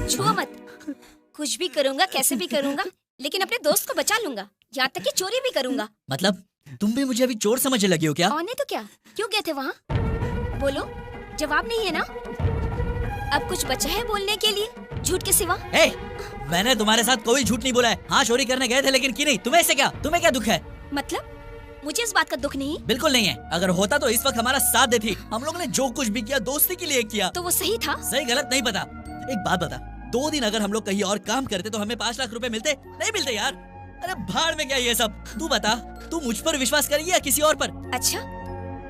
छुओ मत, कुछ भी करूंगा, कैसे भी करूंगा, लेकिन अपने दोस्त को बचा लूंगा, यहाँ तक कि चोरी भी करूंगा। मतलब तुम भी मुझे अभी चोर समझने लगी हो क्या? और नहीं तो क्या, क्यों गए थे वहाँ? बोलो, जवाब नहीं है ना? अब कुछ बचा है बोलने के लिए झूठ के सिवा? मैंने तुम्हारे साथ कोई झूठ नहीं बोला है। हाँ, चोरी करने गए थे, लेकिन की नहीं। तुम्हें इससे क्या? तुम्हें क्या दुख है? मतलब मुझे इस बात का दुख नहीं। बिल्कुल नहीं है। अगर होता तो इस वक्त हमारा साथ देती। हम लोगों ने जो कुछ भी किया दोस्ती के लिए किया। तो वो सही था? सही गलत नहीं पता। एक बात बता, 2 दिन अगर हम लोग कहीं और काम करते तो हमें 5 लाख रुपए मिलते? नहीं मिलते यार। अरे भाड़ में क्या ये सब। तू बता, तू मुझ पर विश्वास करेगी या किसी और पर? अच्छा,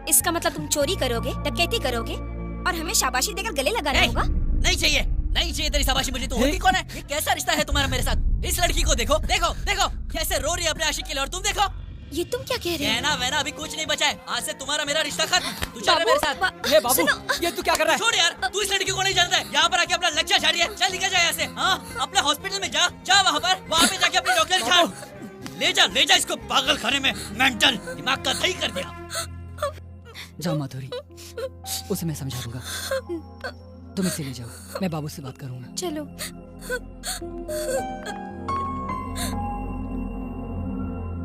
इसका मतलब तुम चोरी करोगे, डकैती करोगे और हमें शाबाशी देकर गले लगाना होगा? नहीं चाहिए, नहीं चाहिए तेरी शाबाशी मुझे। तू होती कौन है? ये कैसा रिश्ता है तुम्हारा मेरे साथ? इस लड़की को देखो, देखो, देखो कैसे रो रही है अपने आशिक के लिए, और तुम देखो। ये तुम क्या कह रहे हो? कहना वहना अभी कुछ नहीं बचा है। आज से तुम्हारा मेरा रिश्ता खत्म। तू चल रहा मेरे साथ। ये बाबू, ये तू क्या कर रहा है? छोड़ यार, तू इस लड़की को नहीं जानता है। यहाँ पर आके अपना लेक्चर झाड़ी है। चल निकल जा यहाँ से। हाँ, अपने हॉस्पिटल में जा, जा वहाँ पे जाके अपनी डॉक्टर झाड़। ले जा इसको पागल खाने में। मेंटल दिमाग का सही कर दिया। जाओ माधुरी, उसे मैं समझा दूंगा। तुम इसे ले जाओ, मैं बाबू से बात करूंगा। चलो।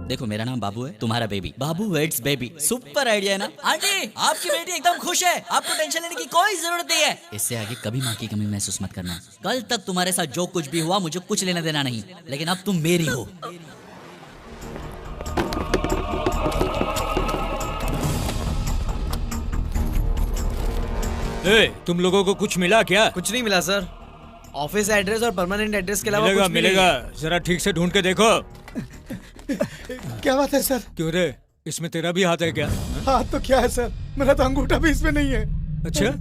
देखो, मेरा नाम बाबू है, तुम्हारा baby. Babu weds baby. Super idea है ना? आंटी, आपकी बेटी एकदम खुश है। आपको टेंशन लेने की कोई जरूरत नहीं है। इससे आगे कभी माँ की कमी महसूस मत करना। कल तक तुम्हारे साथ जो कुछ भी हुआ मुझे कुछ लेना देना नहीं, लेकिन अब तुम मेरी हो। तुम लोगों को कुछ मिला क्या? कुछ नहीं मिला सर। ऑफिस एड्रेस और परमानेंट एड्रेस के अलावा कुछ मिलेगा। जरा ठीक से ढूंढ के देखो। क्या बात है सर? क्यों रे, इसमें तेरा भी हाथ है क्या? हाथ तो क्या है सर, मेरा तो अंगूठा भी इसमें नहीं है। अच्छा,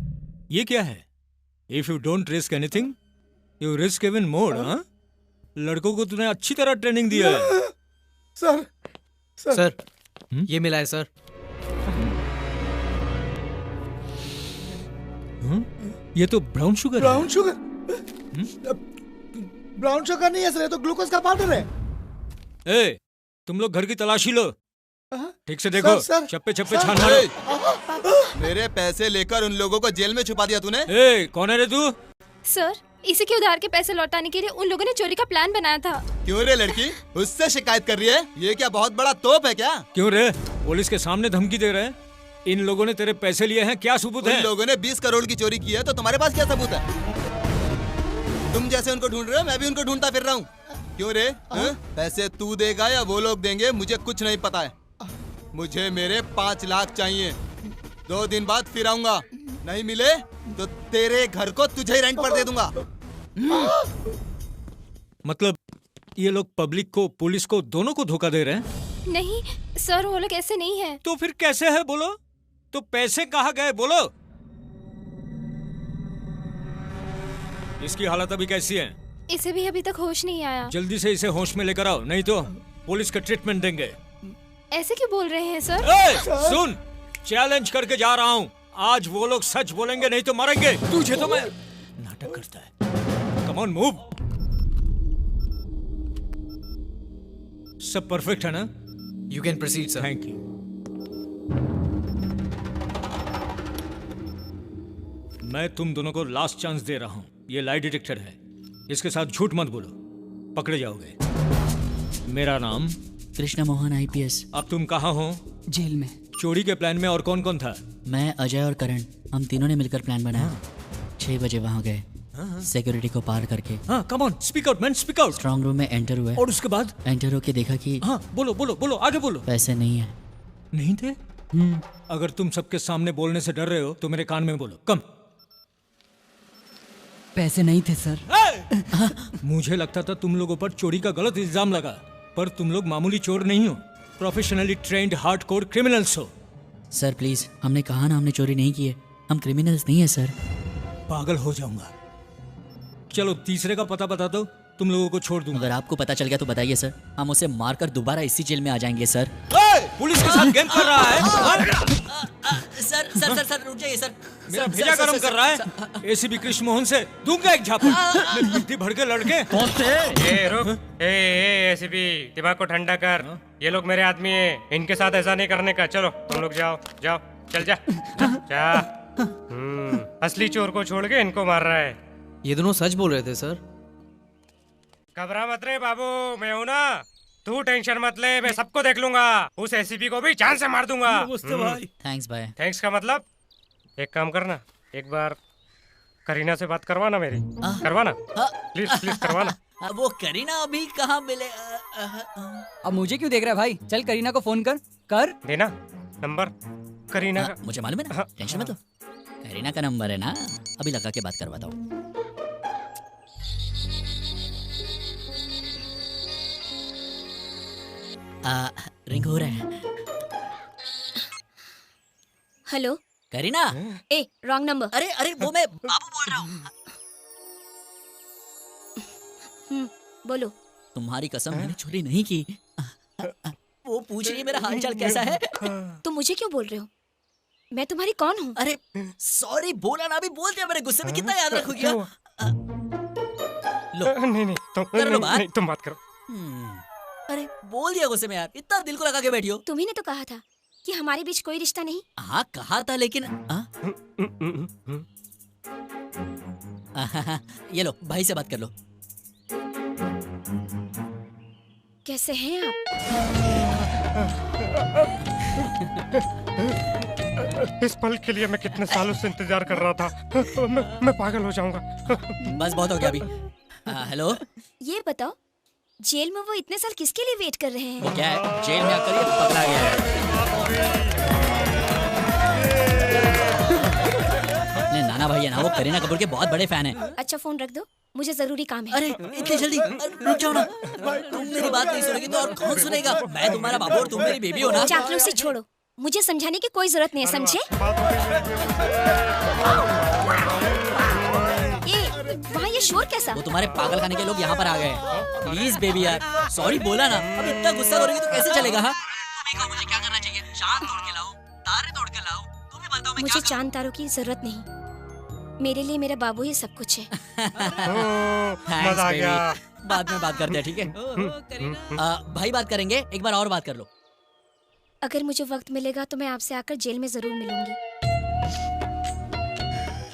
ये क्या है? If you don't risk anything you risk even more. हाँ, लड़कों को तूने अच्छी तरह ट्रेनिंग दिया है। सर ये मिला है सर। ये तो ब्राउन शुगर ब्राउन है। शुगर? ब्राउन शुगर नहीं है सर, ये तो ग्लूकोज का पाउडर है। तुम लोग घर की तलाशी लो, ठीक से देखो। चप्पे चप्पे छान मारो। मेरे पैसे लेकर उन लोगों को जेल में छुपा दिया तूने। कौन है रे तू? सर, इसी के उधार के पैसे लौटाने के लिए उन लोगों ने चोरी का प्लान बनाया था। क्यों रे लड़की, उससे शिकायत कर रही है? ये क्या बहुत बड़ा तोप है क्या? क्यों रे, पुलिस के सामने धमकी दे रहे हैं? इन लोगों ने तेरे पैसे लिए हैं, क्या सबूत है? उन लोगों ने 20 करोड़ की चोरी की है, तो तुम्हारे पास क्या सबूत है? तुम जैसे उनको ढूंढ रहे हो, मैं भी उनको ढूंढता फिर रहा हूँ। क्यों रे, पैसे तू देगा या वो लोग देंगे, मुझे कुछ नहीं पता है। मुझे मेरे 5 लाख चाहिए। 2 दिन बाद फिर आऊंगा। नहीं मिले तो तेरे घर को तुझे ही रेंट पर दे दूंगा। मतलब ये लोग पब्लिक को, पुलिस को, दोनों को धोखा दे रहे हैं? नहीं सर, वो लोग ऐसे नहीं है। तो फिर कैसे है बोलो? तो पैसे कहाँ गए बोलो? इसकी हालत अभी कैसी है? इसे भी अभी तक होश नहीं आया। जल्दी से इसे होश में लेकर आओ, नहीं तो पुलिस का ट्रीटमेंट देंगे। ऐसे क्यों बोल रहे हैं सर? सुन, चैलेंज करके जा रहा हूँ। आज वो लोग सच बोलेंगे, नहीं तो मरेंगे। तुझे तो मैं नाटक करता है। Come on move. सब परफेक्ट है ना? You can proceed sir. Thank you. मैं तुम दोनों को लास्ट चांस दे रहा हूं। ये लाई डिटेक्टर है, इसके साथ झूठ मत बोलो, पकड़े जाओगे। मेरा नाम कृष्ण मोहन IPS। अब तुम कहाँ हो? जेल में। चोरी के प्लान में और कौन कौन था? मैं, अजय और करण, हम तीनों ने मिलकर प्लान बनाया। 6 बजे वहाँ गए, सिक्योरिटी को पार करके। Come on, speak out man, speak out. Strong room में एंटर हुए। और उसके बाद? एंटर होके देखा कि बोलो बोलो बोलो, आगे बोलो। पैसे नहीं है। नहीं थे? अगर तुम सबके सामने बोलने से डर रहे हो तो मेरे कान में बोलो। कम। पैसे नहीं थे सर। मुझे लगता था तुम लोगों पर चोरी का गलत इल्जाम लगा, पर तुम लोग मामूली चोर नहीं हो, प्रोफेशनली ट्रेंड हार्डकोर क्रिमिनल्स हो। सर प्लीज, हमने कहा ना हमने चोरी नहीं की है, हम क्रिमिनल्स नहीं है सर। पागल हो जाऊंगा। चलो तीसरे का पता बता दो, तुम लोगों को छोड़ दूंगा। अगर आपको पता चल गया तो बताइए सर, हम उसे मारकर दोबारा इसी जेल में आ जाएंगे सर। पुलिस के साथ गेम कर रहा है। सर सर सर सर रुक जाइए सर। मेरा भेजा गरम कर रहा है। ACP कृष्ण मोहन से दूंगा एक झापड़। मिट्टी भर के लड़के कौन थे? रुक, ACP दिमाग को ठंडा कर। ये लोग मेरे आदमी हैं, इनके साथ ऐसा नहीं करने का। चलो तुम लोग जाओ जाओ, चल जा जा। असली चोर को छोड़ के इनको मार रहा है। ये दोनों सच बोल रहे थे सर। घबरा मत रे बाबू, मैं हूँ ना, तू टेंशन मत ले, मैं सबको देख लूंगा। उस एसीपी को भी जान से मार दूंगा। नमस्ते भाई। थैंक्स भाई। थैंक्स का मतलब, एक काम करना, एक बार करीना से बात करवाना मेरी। करवाना प्लीज प्लीज करवाना। वो करीना अभी कहाँ मिले? अब मुझे क्यों देख रहा है भाई? चल करीना को फोन कर देना नंबर करीना का। मुझे मालूम है ना, टेंशन मत लो। करीना का नंबर है ना, अभी लगा के बात करवाता हूँ। रिंग हो रहा है। हेलो करीना। ए रॉन्ग नंबर। अरे अरे वो मैं बाबू बोल रहा हूँ। बोलो। तुम्हारी कसम मैंने चोरी नहीं की। वो पूछ रही है मेरा हालचाल कैसा है। तुम मुझे क्यों बोल रहे हो? मैं तुम्हारी कौन हूँ? अरे सॉरी, बोला ना, अभी बोल दिया। मेरे गुस्से में कितना याद रखोगी? लो नहीं कर लो बात। तुम बात करो। अरे बोल दिया गुस्से में यार, इतना दिल को लगा के बैठी हो। तुम्ही ने तो कहा था कि हमारे बीच कोई रिश्ता नहीं। हाँ कहा था, लेकिन ये लो भाई से बात कर लो। कैसे हैं आप? इस पल के लिए मैं कितने सालों से इंतजार कर रहा था। मैं पागल हो जाऊंगा। बस बहुत हो गया अभी। हेलो, ये बताओ, जेल में वो इतने साल किसके लिए वेट कर रहे हैं? वो क्या है, जेल में आकर ये पकड़ा गया है। अपने नाना भाई है ना, वो करीना कपूर के बहुत बड़े फैन है। अच्छा फोन रख दो, मुझे जरूरी काम है। अरे इतनी जल्दी? रुक जाओ ना, तुम मेरी बात नहीं सुनोगी तो और कौन सुनेगा? मैं तुम्हारा बाबू और तुम मेरी बेबी हो ना। चापलूसी छोड़ो, मुझे समझाने की कोई जरूरत नहीं है, समझे? वहाँ ये शोर कैसा? वो तुम्हारे पागल खाने के लोग यहाँ पर आ गए। प्लीज बेबी यार, सॉरी बोला ना। अब इतना गुस्सा हो रही है तो कैसे चलेगा? हाँ मुझे क्या करना चाहिए? चांद तोड़ के लाओ, तारे तोड़ के लाओ, तुम ही बताओ। मुझे चांद तारों की जरूरत नहीं, मेरे लिए मेरा बाबू ही सब कुछ है। मजा आ गया। बाद में बात करते हैं, ठीक है? भाई बात करेंगे, एक बार और बात कर लो। अगर मुझे वक्त मिलेगा तो मैं आपसे आकर जेल में जरूर मिलूंगी।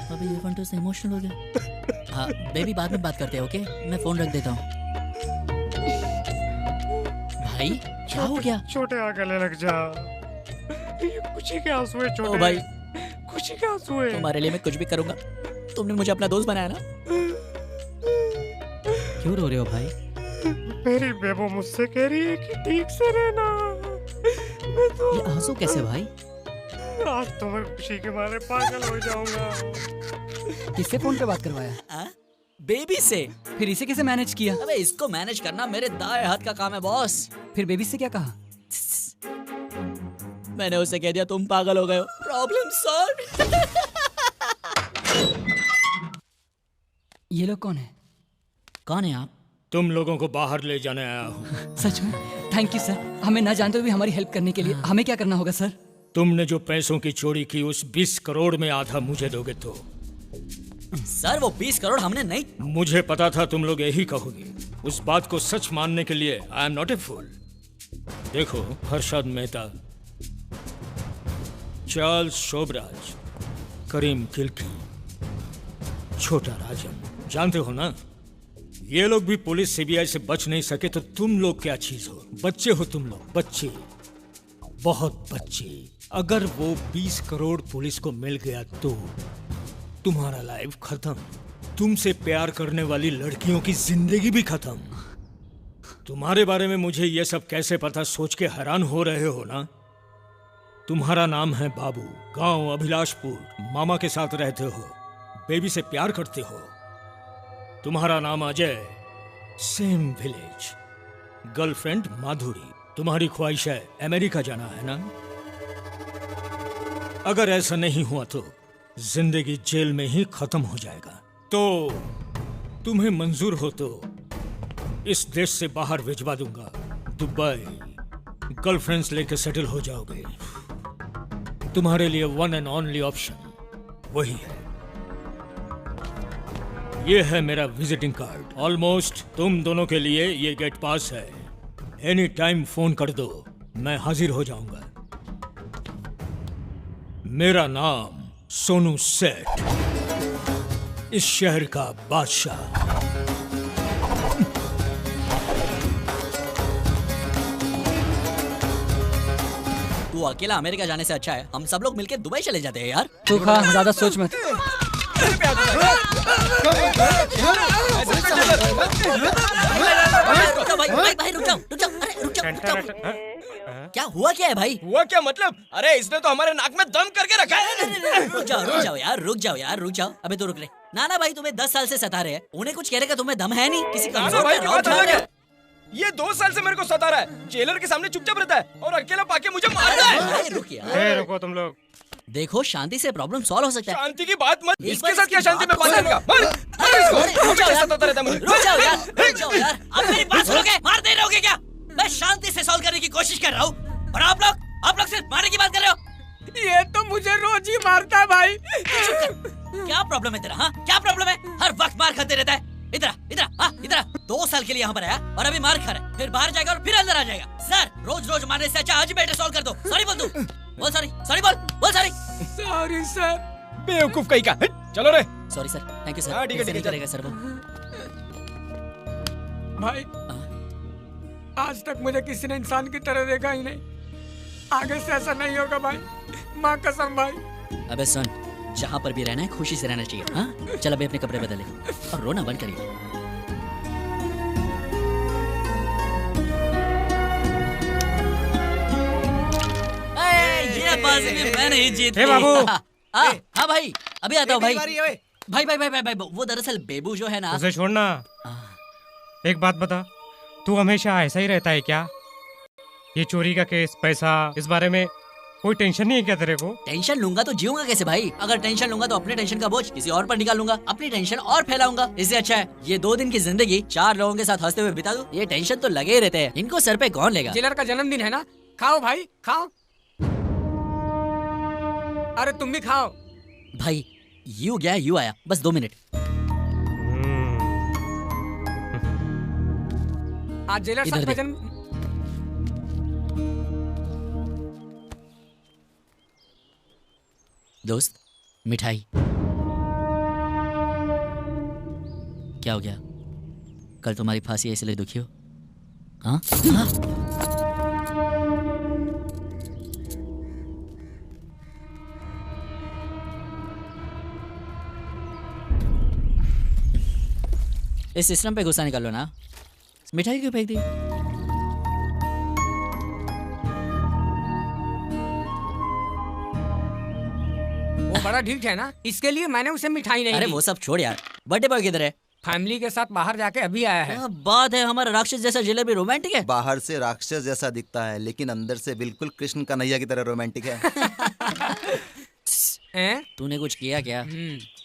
अभी ये फंटो से इमोशनल हो गया। हाँ बेबी, बाद में बात करते हैं, ओके? मैं फोन रख देता हूँ। भाई क्या हो गया? छोटे आ गले लग जा। ये खुशी के आंसू है छोटे। ओ भाई, खुशी के आंसू है। तुम्हारे लिए मैं कुछ भी करूंगा। तुमने मुझे अपना दोस्त बनाया ना। क्यों रो रहे हो भाई? मेरी बेबो मुझसे कह रही है कि ठीक से रहना। ये आंसू कैसे भाई? आज तो मैं खुशी के मारे पागल हो जाऊंगा। किससे फोन पे बात करवाया? बेबी से। फिर इसे कैसे मैनेज किया? अबे इसको मैनेज करना मेरे दाएं हाथ का काम है बॉस। फिर बेबी से क्या कहा? मैंने उसे कह दिया तुम पागल हो गए हो, प्रॉब्लम सॉल्व। ये लोग कौन है? कौन है आप? तुम लोगों को बाहर ले जाने आया हूँ। सच में? थैंक यू सर, हमें ना जानते हुए भी हमारी हेल्प करने के लिए। हमें क्या करना होगा सर? तुमने जो पैसों की चोरी की उस 20 करोड़ में आधा मुझे दोगे तो? सर वो 20 करोड़ हमने नहीं। मुझे पता था तुम लोग यही कहोगे। उस बात को सच मानने के लिए आई एम नॉट ए फूल। देखो, हर्षद मेहता, चार्ल्स शोभराज, करीम किल्की, छोटा राजन, जानते हो ना? ये लोग भी पुलिस सीबीआई से बच नहीं सके तो तुम लोग क्या चीज हो? बच्चे हो तुम लोग, बच्चे, बहुत बच्चे। अगर वो 20 करोड़ पुलिस को मिल गया तो तुम्हारा लाइफ खत्म। तुमसे प्यार करने वाली लड़कियों की जिंदगी भी खत्म। तुम्हारे बारे में मुझे ये सब कैसे पता, सोच के हैरान हो रहे हो ना? तुम्हारा नाम है बाबू, गांव अभिलाषपुर, मामा के साथ रहते हो, बेबी से प्यार करते हो। तुम्हारा नाम अजय, सेम विलेज, गर्लफ्रेंड माधुरी। तुम्हारी ख्वाहिश है अमेरिका जाना, है ना? अगर ऐसा नहीं हुआ तो जिंदगी जेल में ही खत्म हो जाएगा। तो तुम्हें मंजूर हो तो इस देश से बाहर भिजवा दूंगा, दुबई। गर्लफ्रेंड्स लेके सेटल हो जाओगे। तुम्हारे लिए वन एंड ओनली ऑप्शन वही है। ये है मेरा विजिटिंग कार्ड। ऑलमोस्ट तुम दोनों के लिए ये गेट पास है। एनी टाइम फोन कर दो, मैं हाजिर हो जाऊंगा। मेरा नाम सोनू सेठ, इस शहर का बादशाह। तू अकेला अमेरिका जाने से अच्छा है हम सब लोग मिलके दुबई चले जाते हैं यार। तू खा, ज्यादा सोच मत। भाई रुक जाओ, अरे रुक जाओ। क्या हुआ क्या है भाई? हुआ क्या मतलब? अरे इसने तो हमारे नाक में दम करके रखा है। रुक जाओ यार, रुक जाओ। अबे तो रुक रहे। नाना भाई तुम्हें 10 साल से सता रहे हैं, उन्हें कुछ कहने का तुम्हें दम है नहीं? किसी नाना भाई की बात अलग है। ये 2 साल से मेरे को सता रहा है, जेलर के सामने चुपचाप रहता है और अकेला पाके मुझे मार रहा है। रुक यार, रुको तुम लोग। देखो शांति से प्रॉब्लम सॉल्व हो सकता है। शांति की बात मत, इसके साथ क्या शांति में बात करेगा? रुक जाओ यार, आप मेरी बात सुनोगे? मार दे रहोगे क्या? मैं शांति से सॉल्व करने की कोशिश कर रहा हूँ और आप लोग सिर्फ मारने की बात कर रहे हो। ये तो मुझे रोज ही मारता है भाई। क्या प्रॉब्लम है तेरा? हाँ क्या प्रॉब्लम है? हर वक्त मार खाते रहता है। इधर 2 साल के लिए यहाँ पर आया और अभी मार खा रहा है, फिर बाहर जाएगा और फिर अंदर आ जाएगा। सर रोज मारने से अच्छा आज ही मैटर सॉल्व कर दो। सॉरी बोल तू, बोल सॉरी सॉरी सर। बेवकूफ कहीं का। चलो रे। Sorry sir, thank you sir. हाँ, ठीक है, नहीं करेगा सर वो। भाई आज तक मुझे किसी ने इंसान की तरह देखा ही नहीं, आगे से ऐसा नहीं होगा भाई, माँ कसम भाई। अबे सुन, जहाँ पर भी रहना है खुशी से रहना चाहिए। हाँ चल अभी अपने कपड़े बदले और रोना बंद करिए। ये बाजी में मैं नहीं जीत। बाबू। हाँ भाई अभी आता हूँ भाई। भाई वो दरअसल बेबू जो है ना। उसे छोड़ना। एक बात बता, तू हमेशा ऐसा ही रहता है क्या? ये चोरी का केस, पैसा, इस बारे में कोई टेंशन नहीं है क्या तेरे को? टेंशन लूंगा तो जीऊंगा कैसे भाई? अगर टेंशन लूंगा तो अपने टेंशन का बोझ किसी और पर निकालूंगा, अपनी टेंशन और फैलाऊंगा। इससे अच्छा है ये 2 दिन की जिंदगी 4 लोगों के साथ हंसते हुए बिता दूं। ये टेंशन तो लगे ही रहते हैं, इनको सर पे कौन लेगा? जेलर का जन्मदिन है ना, खाओ भाई खाओ। अरे तुम भी खाओ भाई। यू गया यू आया, बस 2 मिनट। आज जेलर साहब का जन्म। दोस्त मिठाई। क्या हो गया? कल तुम्हारी फांसी है इसलिए दुखी हो? हाँ? इस सिस्टम पे गुस्सा निकाल लो ना। मिठाई क्यों फेंक दी? वो बड़ा ढीठ है ना, इसके लिए मैंने उसे मिठाई नहीं अरे दी। वो सब छोड़ यार, बर्थडे बॉय किधर है? फैमिली के साथ बाहर जाके अभी आया है। बात है हमारा राक्षस जैसा जेलर भी रोमांटिक है। बाहर से राक्षस जैसा दिखता है लेकिन अंदर से बिल्कुल कृष्ण कन्हैया की तरह रोमांटिक है। तूने कुछ किया क्या?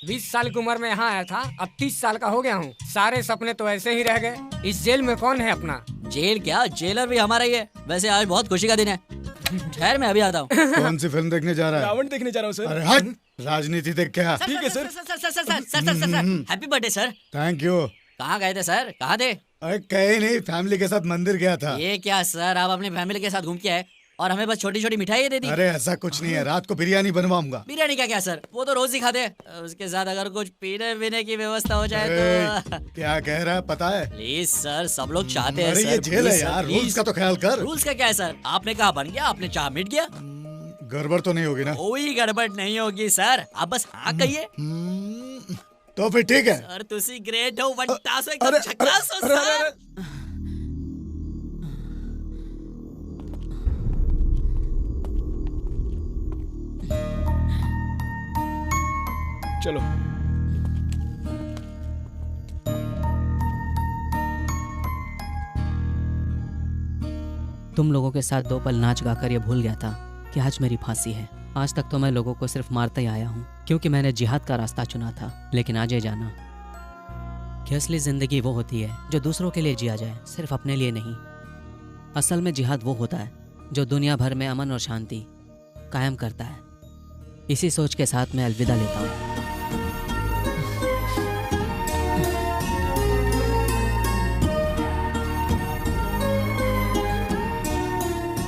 20 साल की उम्र में यहाँ आया था, अब 30 साल का हो गया हूँ। सारे सपने तो ऐसे ही रह गए। इस जेल में कौन है अपना? जेल क्या, जेलर भी हमारा ही है। वैसे आज बहुत खुशी का दिन है। ठहर मैं अभी आता हूँ। कौन सी फिल्म देखने जा रहा है? रावण देखने जा रहा हूँ सर। अरे हट, राजनीति देख क्या? ठीक है sir. Sir happy birthday sir. Thank you. कहाँ गए थे सर? कहाँ थे? अरे कहीं नहीं, फैमिली के साथ मंदिर गया था। ये क्या सर, आप अपनी फैमिली के साथ घूम के आए और हमें बस छोटी छोटी मिठाई दे दी? अरे ऐसा कुछ नहीं है, रात को बिरयानी बनवाऊंगा। बिरयानी का क्या सर, वो तो रोज ही खाते हैं। उसके साथ अगर कुछ पीने पीने की व्यवस्था हो जाए तो। क्या कह रहा है पता है? प्लीज सर, सब लोग चाहते हैं। अरे ये जेल है यार, रूल्स का तो ख्याल कर। रूल्स का क्या है सर? आपने कहा बन गया, आपने चाह मिट गया। गड़बड़ तो नहीं होगी ना? कोई गड़बड़ नहीं होगी सर, आप बस हाँ कहिए। तो फिर ठीक है सर। तुसी ग्रेट हो, वंटासो एकदम झकास हो सर। चलो। तुम लोगों के साथ 2 पल नाच गाकर ये भूल गया था कि आज मेरी फांसी है। आज तक तो मैं लोगों को सिर्फ मारता ही आया हूँ क्योंकि मैंने जिहाद का रास्ता चुना था। लेकिन आज ये जाना कि असली जिंदगी वो होती है जो दूसरों के लिए जिया जाए, सिर्फ अपने लिए नहीं। असल में जिहाद वो होता है जो दुनिया भर में अमन और शांति कायम करता है। इसी सोच के साथ मैं अलविदा लेता हूँ।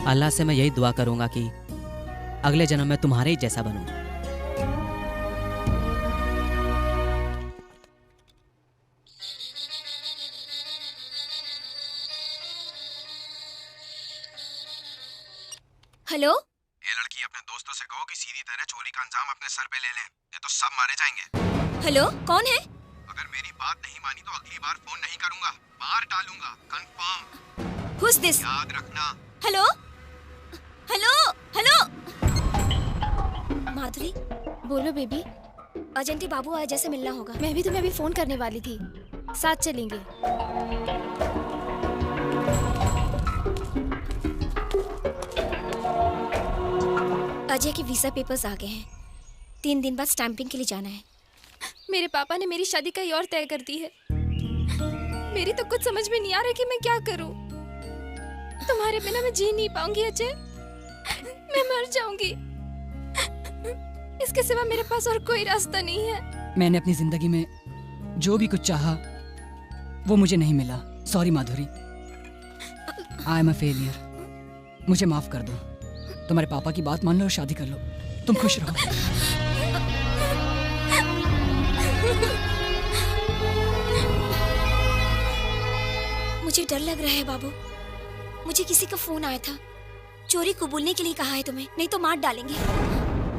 अल्लाह से मैं यही दुआ करूंगा कि अगले जन्म में तुम्हारे ही जैसा बनूं। हेलो दोस्तों से कहो कि सीधी तरह चोरी का अंजाम अपने सर पे ले लें, ये तो सब मारे जाएंगे। हेलो, कौन है? अगर मेरी बात नहीं मानी तो अगली बार फोन नहीं करूंगा, मार डालूंगा, कंफर्म। Who's this? याद रखना। Hello hello hello. माधुरी, बोलो बेबी। अजंती बाबू आए, जैसे मिलना होगा। मैं भी तुम्हें अभी फोन करने वाली थी, साथ चलेंगे। अजय के वीजा पेपर्स आ गए हैं। 3 दिन बाद स्टैंपिंग के लिए जाना है। मेरे पापा ने मेरी शादी कहीं और तय कर दी है। मेरी तो कुछ समझ में नहीं आ रहा कि मैं क्या करूं। तुम्हारे बिना मैं जी नहीं पाऊंगी अजय, मैं मर जाऊंगी। इसके सिवा मेरे पास और कोई रास्ता नहीं है। मैंने अपनी जिंदगी में जो भी कुछ चाहा वो मुझे नहीं मिला। Sorry Madhuri, I am a failure. मुझे माफ कर दो। तुम्हारे पापा की बात मान लो और शादी कर लो। तुम खुश रहो। मुझे डर लग रहा है बाबू। मुझे किसी का फोन आया था, चोरी कबूलने के लिए कहा है तुम्हें, नहीं तो मार डालेंगे।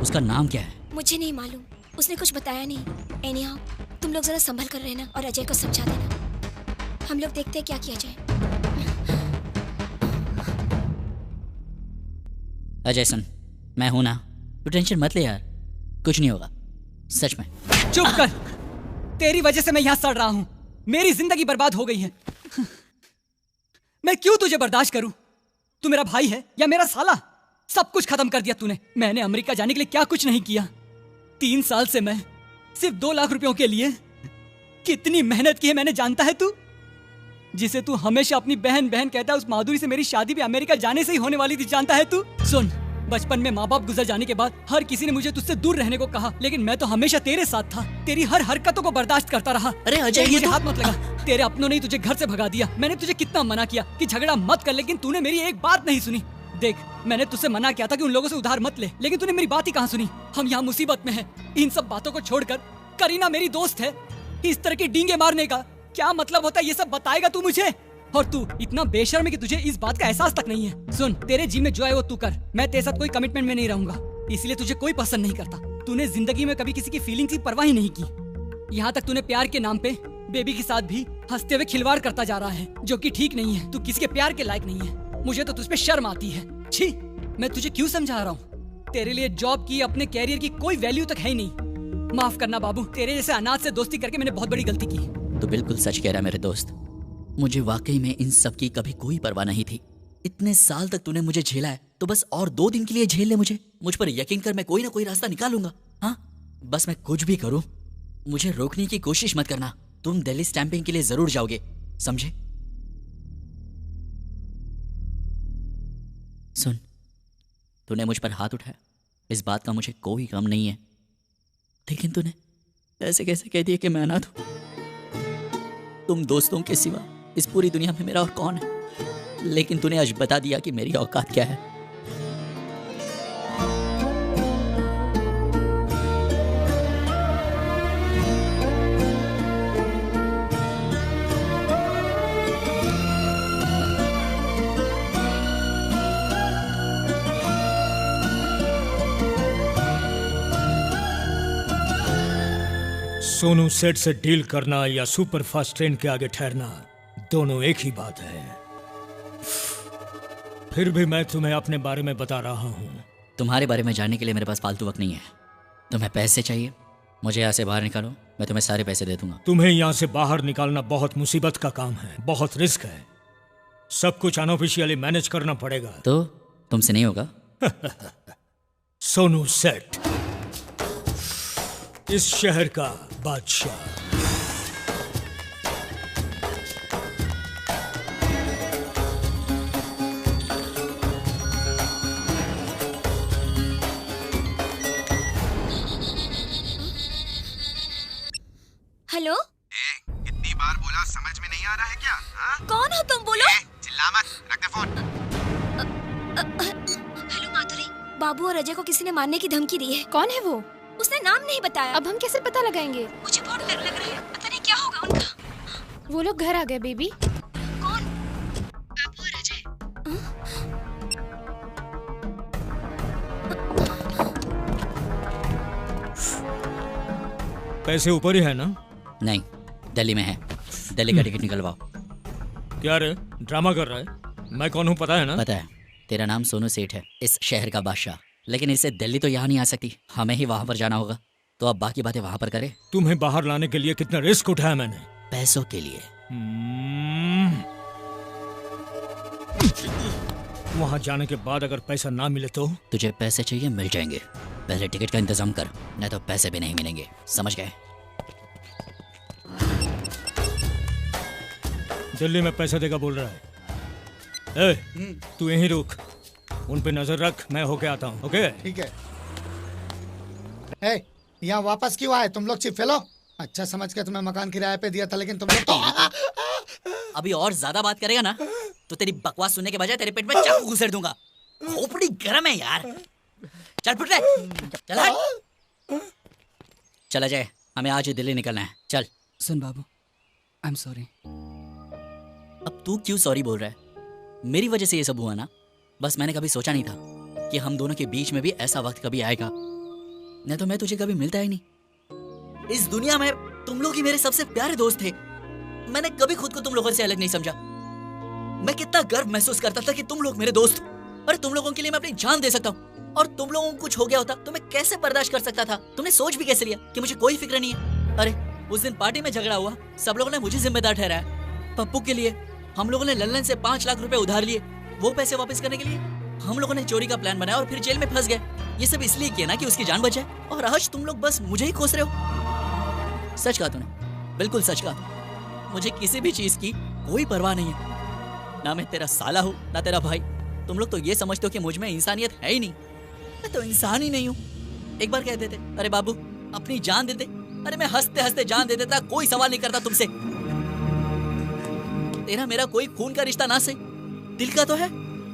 उसका नाम क्या है? मुझे नहीं मालूम, उसने कुछ बताया नहीं। एनीहाउ, तुम लोग जरा संभल कर रहना और अजय को समझा देना। हम लोग देखते हैं क्या किया जाए। अजय सुन, मैं हूं ना, तू टेंशन मत ले यार, कुछ नहीं होगा, सच में। चुप कर। तेरी वजह से मैं यहाँ सड़ रहा हूँ। मेरी जिंदगी बर्बाद हो गई है। मैं क्यों तुझे बर्दाश्त करूं? तू मेरा भाई है या मेरा साला? सब कुछ खत्म कर दिया तूने। मैंने अमेरिका जाने के लिए क्या कुछ नहीं किया। 3 साल से मैं सिर्फ 2 लाख रुपयों के लिए कितनी मेहनत की है मैंने जानता है तू? जिसे तू हमेशा अपनी बहन बहन कहता है, उस माधुरी से मेरी शादी भी अमेरिका जाने से ही होने वाली थी, जानता है तू? सुन, बचपन में माँ बाप गुजर जाने के बाद हर किसी ने मुझे तुझसे दूर रहने को कहा, लेकिन मैं तो हमेशा तेरे साथ था। तेरी हर हरकतों को बर्दाश्त करता रहा। अरे अजय, ये मुझे हाथ मत लगा। तेरे अपनों ने ही तुझे घर से भगा दिया। मैंने तुझे कितना मना किया कि झगड़ा मत कर, लेकिन तूने मेरी एक बात नहीं सुनी। देख, मैंने तुझसे मना किया था कि उन लोगों से उधार मत ले, लेकिन तूने मेरी बात ही कहाँ सुनी। हम यहाँ मुसीबत में हैं। इन सब बातों को छोड़कर करीना मेरी दोस्त है। इस तरह की डींगे मारने का क्या मतलब होता है, ये सब बताएगा तू मुझे? और तू इतना बेशर्म है कि तुझे इस बात का एहसास तक नहीं है। सुन, तेरे जी में जो है वो तू कर। मैं तेरे साथ कोई कमिटमेंट में नहीं रहूंगा, इसलिए तुझे कोई पसंद नहीं करता। तूने जिंदगी में कभी किसी की फीलिंग्स की परवाह ही नहीं की। यहाँ तक तूने प्यार के नाम पे बेबी के साथ भी हंसते हुए खिलवाड़ करता जा रहा है, जो कि ठीक नहीं है। तू किसी के प्यार के लायक नहीं है। मुझे तो तुझ पे शर्म आती है। छी, मैं तुझे क्यों समझा रहा हूँ? तेरे लिए जॉब की, अपने कैरियर की कोई वैल्यू तक है ही नहीं। माफ करना बाबू, तेरे जैसे अनाथ से दोस्ती करके मैंने बहुत बड़ी गलती की। तो बिल्कुल सच कह रहा है मेरे दोस्त। मुझे वाकई में इन सब की कभी कोई परवाह नहीं थी। इतने साल तक तूने मुझे झेला है, तो बस और 2 दिन के लिए झेल ले मुझे। मुझ पर यकीन कर, मैं कोई ना कोई रास्ता निकालूंगा। हाँ, बस मैं कुछ भी करूं, मुझे रोकने की कोशिश मत करना। तुम दिल्ली स्टैंपिंग के लिए जरूर जाओगे, समझे? सुन, तूने मुझ पर हाथ उठाया, इस बात का मुझे कोई गम नहीं है, लेकिन तूने ऐसे कैसे कह दिया कि मैं अनाथ हूं? तुम दोस्तों के सिवा इस पूरी दुनिया में मेरा और कौन है? लेकिन तूने आज बता दिया कि मेरी औकात क्या है। सोनू सेट से डील करना या सुपर फास्ट ट्रेन के आगे ठहरना, दोनों एक ही बात है। फिर भी मैं तुम्हें अपने बारे में बता रहा हूँ। तुम्हारे बारे में जानने के लिए मेरे पास फालतू वक्त नहीं है। तुम्हें पैसे चाहिए, मुझे यहाँ से बाहर निकालो, मैं तुम्हें सारे पैसे दे दूंगा। तुम्हें यहाँ से बाहर निकालना बहुत मुसीबत का काम है, बहुत रिस्क है। सब कुछ अनऑफिशियली मैनेज करना पड़ेगा। तो तुमसे नहीं होगा? सोनू सेठ, इस शहर का बादशाह। हेलो, कितनी बार बोला, समझ में नहीं आ रहा है क्या? हाँ? कौन हो तुम? बोलो। चिल्ला मत, रख दे फोन। हेलो माधुरी, बाबू और अजय को किसी ने मारने की धमकी दी है। कौन है वो? उसने नाम नहीं बताया। अब हम कैसे पता लगाएंगे? मुझे बहुत डर लग रहा है, पता नहीं क्या होगा उनका। वो लोग घर आ गए बेबी। कौन? बाबू और अजय। पैसे ऊपर ही है ना? नहीं, दिल्ली में है। दिल्ली का टिकट निकलवाओ। क्या रे, ड्रामा कर रहा है? मैं कौन हूँ पता है ना? पता है, तेरा नाम सोनू सेठ है, इस शहर का बादशाह। लेकिन इससे दिल्ली तो यहाँ नहीं आ सकती, हमें ही वहाँ पर जाना होगा। तो अब बाकी बातें वहाँ पर करें। तुम्हें बाहर लाने के लिए कितना रिस्क उठाया मैंने। पैसों के लिए। वहाँ जाने के बाद अगर पैसा ना मिले तो? तुझे पैसे चाहिए, मिल जाएंगे। पहले टिकट का इंतजाम कर, नहीं तो पैसे भी नहीं मिलेंगे। समझ गए? दिल्ली में पैसा देगा बोल रहा है। तू यहीं रुक, उन पे नजर रख, मैं होके आता हूँ। ओके? ठीक है। यहाँ वापस क्यों आए तुम लोग? Chip fellow. अच्छा समझ के तुम्हें मकान किराए पे दिया था, लेकिन तुम लोग तो अभी और ज्यादा बात करेगा ना तो तेरी बकवास सुनने के बजाय तेरे पेट में चाकू घुसेड़ दूंगा। खोपड़ी गर्म है यार। चल फुट ले, चल हट। चला जाए, हमें आज ही दिल्ली निकलना है। चल। सुन बाबू, आई एम सॉरी। अब तू क्यों सॉरी बोल रहा है? मेरी वजह से ये सब हुआ ना। बस मैंने कभी सोचा नहीं था कि हम दोनों के बीच में भी ऐसा वक्त कभी आएगा। नहीं तो मैं तुझे कभी मिलता ही नहीं। इस दुनिया में तुम लोग ही मेरे सबसे प्यारे दोस्त थे। मैंने कभी खुद को तुम लोगों से अलग नहीं समझा। मैं कितना गर्व महसूस करता था कि तुम लोग मेरे दोस्त। अरे तुम लोगों के लिए मैं अपनी जान दे सकता हूँ। और तुम लोगों को कुछ हो गया होता तो मैं कैसे बर्दाश्त कर सकता था? तुमने सोच भी कैसे लिया कि मुझे कोई फिक्र नहीं है? अरे उस दिन पार्टी में झगड़ा हुआ, सब लोगों ने मुझे जिम्मेदार ठहराया। पप्पू के लिए हम लोगों ने लल्लन से 5 लाख रुपए उधार लिए। वो पैसे वापस करने के लिए हम लोगों ने चोरी का प्लान बनाया और फिर जेल में फंस गए। ये सब इसलिए किया ना कि उसकी जान बचे। और आज तुम लोग बस मुझे ही कोस रहे हो। सच कहा तूने, बिल्कुल सच कहा। मुझे किसी भी चीज की कोई परवाह नहीं है। ना मैं तेरा साला हूँ, ना तेरा भाई। तुम लोग तो ये समझते हो कि मुझ में इंसानियत है ही नहीं। मैं तो इंसान ही नहीं हूँ। एक बार कह देते, अरे बाबू अपनी जान दे दे। अरे मैं हंसते हंसते जान दे देता, कोई सवाल नहीं करता तुमसे। तेरा मेरा कोई खून का रिश्ता ना सही, दिल का तो है,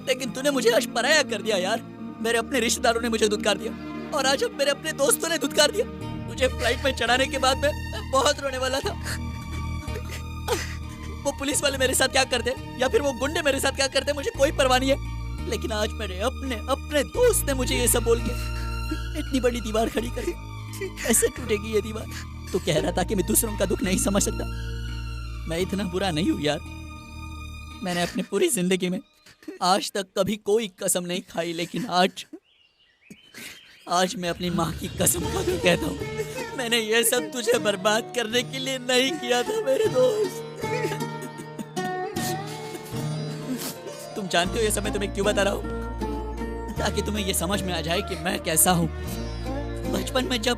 लेकिन तूने मुझे आज पराया कर दिया यार। मेरे अपने रिश्तेदारों ने मुझे धुतकार दिया और आज अब मेरे अपने दोस्तों ने धुतकार दिया। तुझे फ्लाइट में चढ़ाने के बाद मैं बहुत रोने वाला था। वो पुलिस वाले मेरे साथ क्या करते या फिर वो गुंडे मेरे साथ क्या करते, मुझे कोई परवाह नहीं है। लेकिन आज मेरे अपने दोस्त ने मुझे ये सब बोल के इतनी बड़ी दीवार खड़ी कर दी। ऐसे टूटेगी ये दीवार? तो कह रहा था कि मैं दूसरों का दुख नहीं समझ सकता। मैं इतना बुरा नहीं हूँ यार। मैंने अपनी पूरी जिंदगी में आज तक कभी कोई कसम नहीं खाई, लेकिन आज मैं अपनी माँ की कसम खा के कहता हूँ, मैंने ये सब तुझे बर्बाद करने के लिए नहीं किया था मेरे दोस्त। तुम जानते हो ये सब मैं तुम्हें क्यों बता रहा हूँ? ताकि तुम्हें ये समझ में आ जाए कि मैं कैसा हूँ। बचपन में जब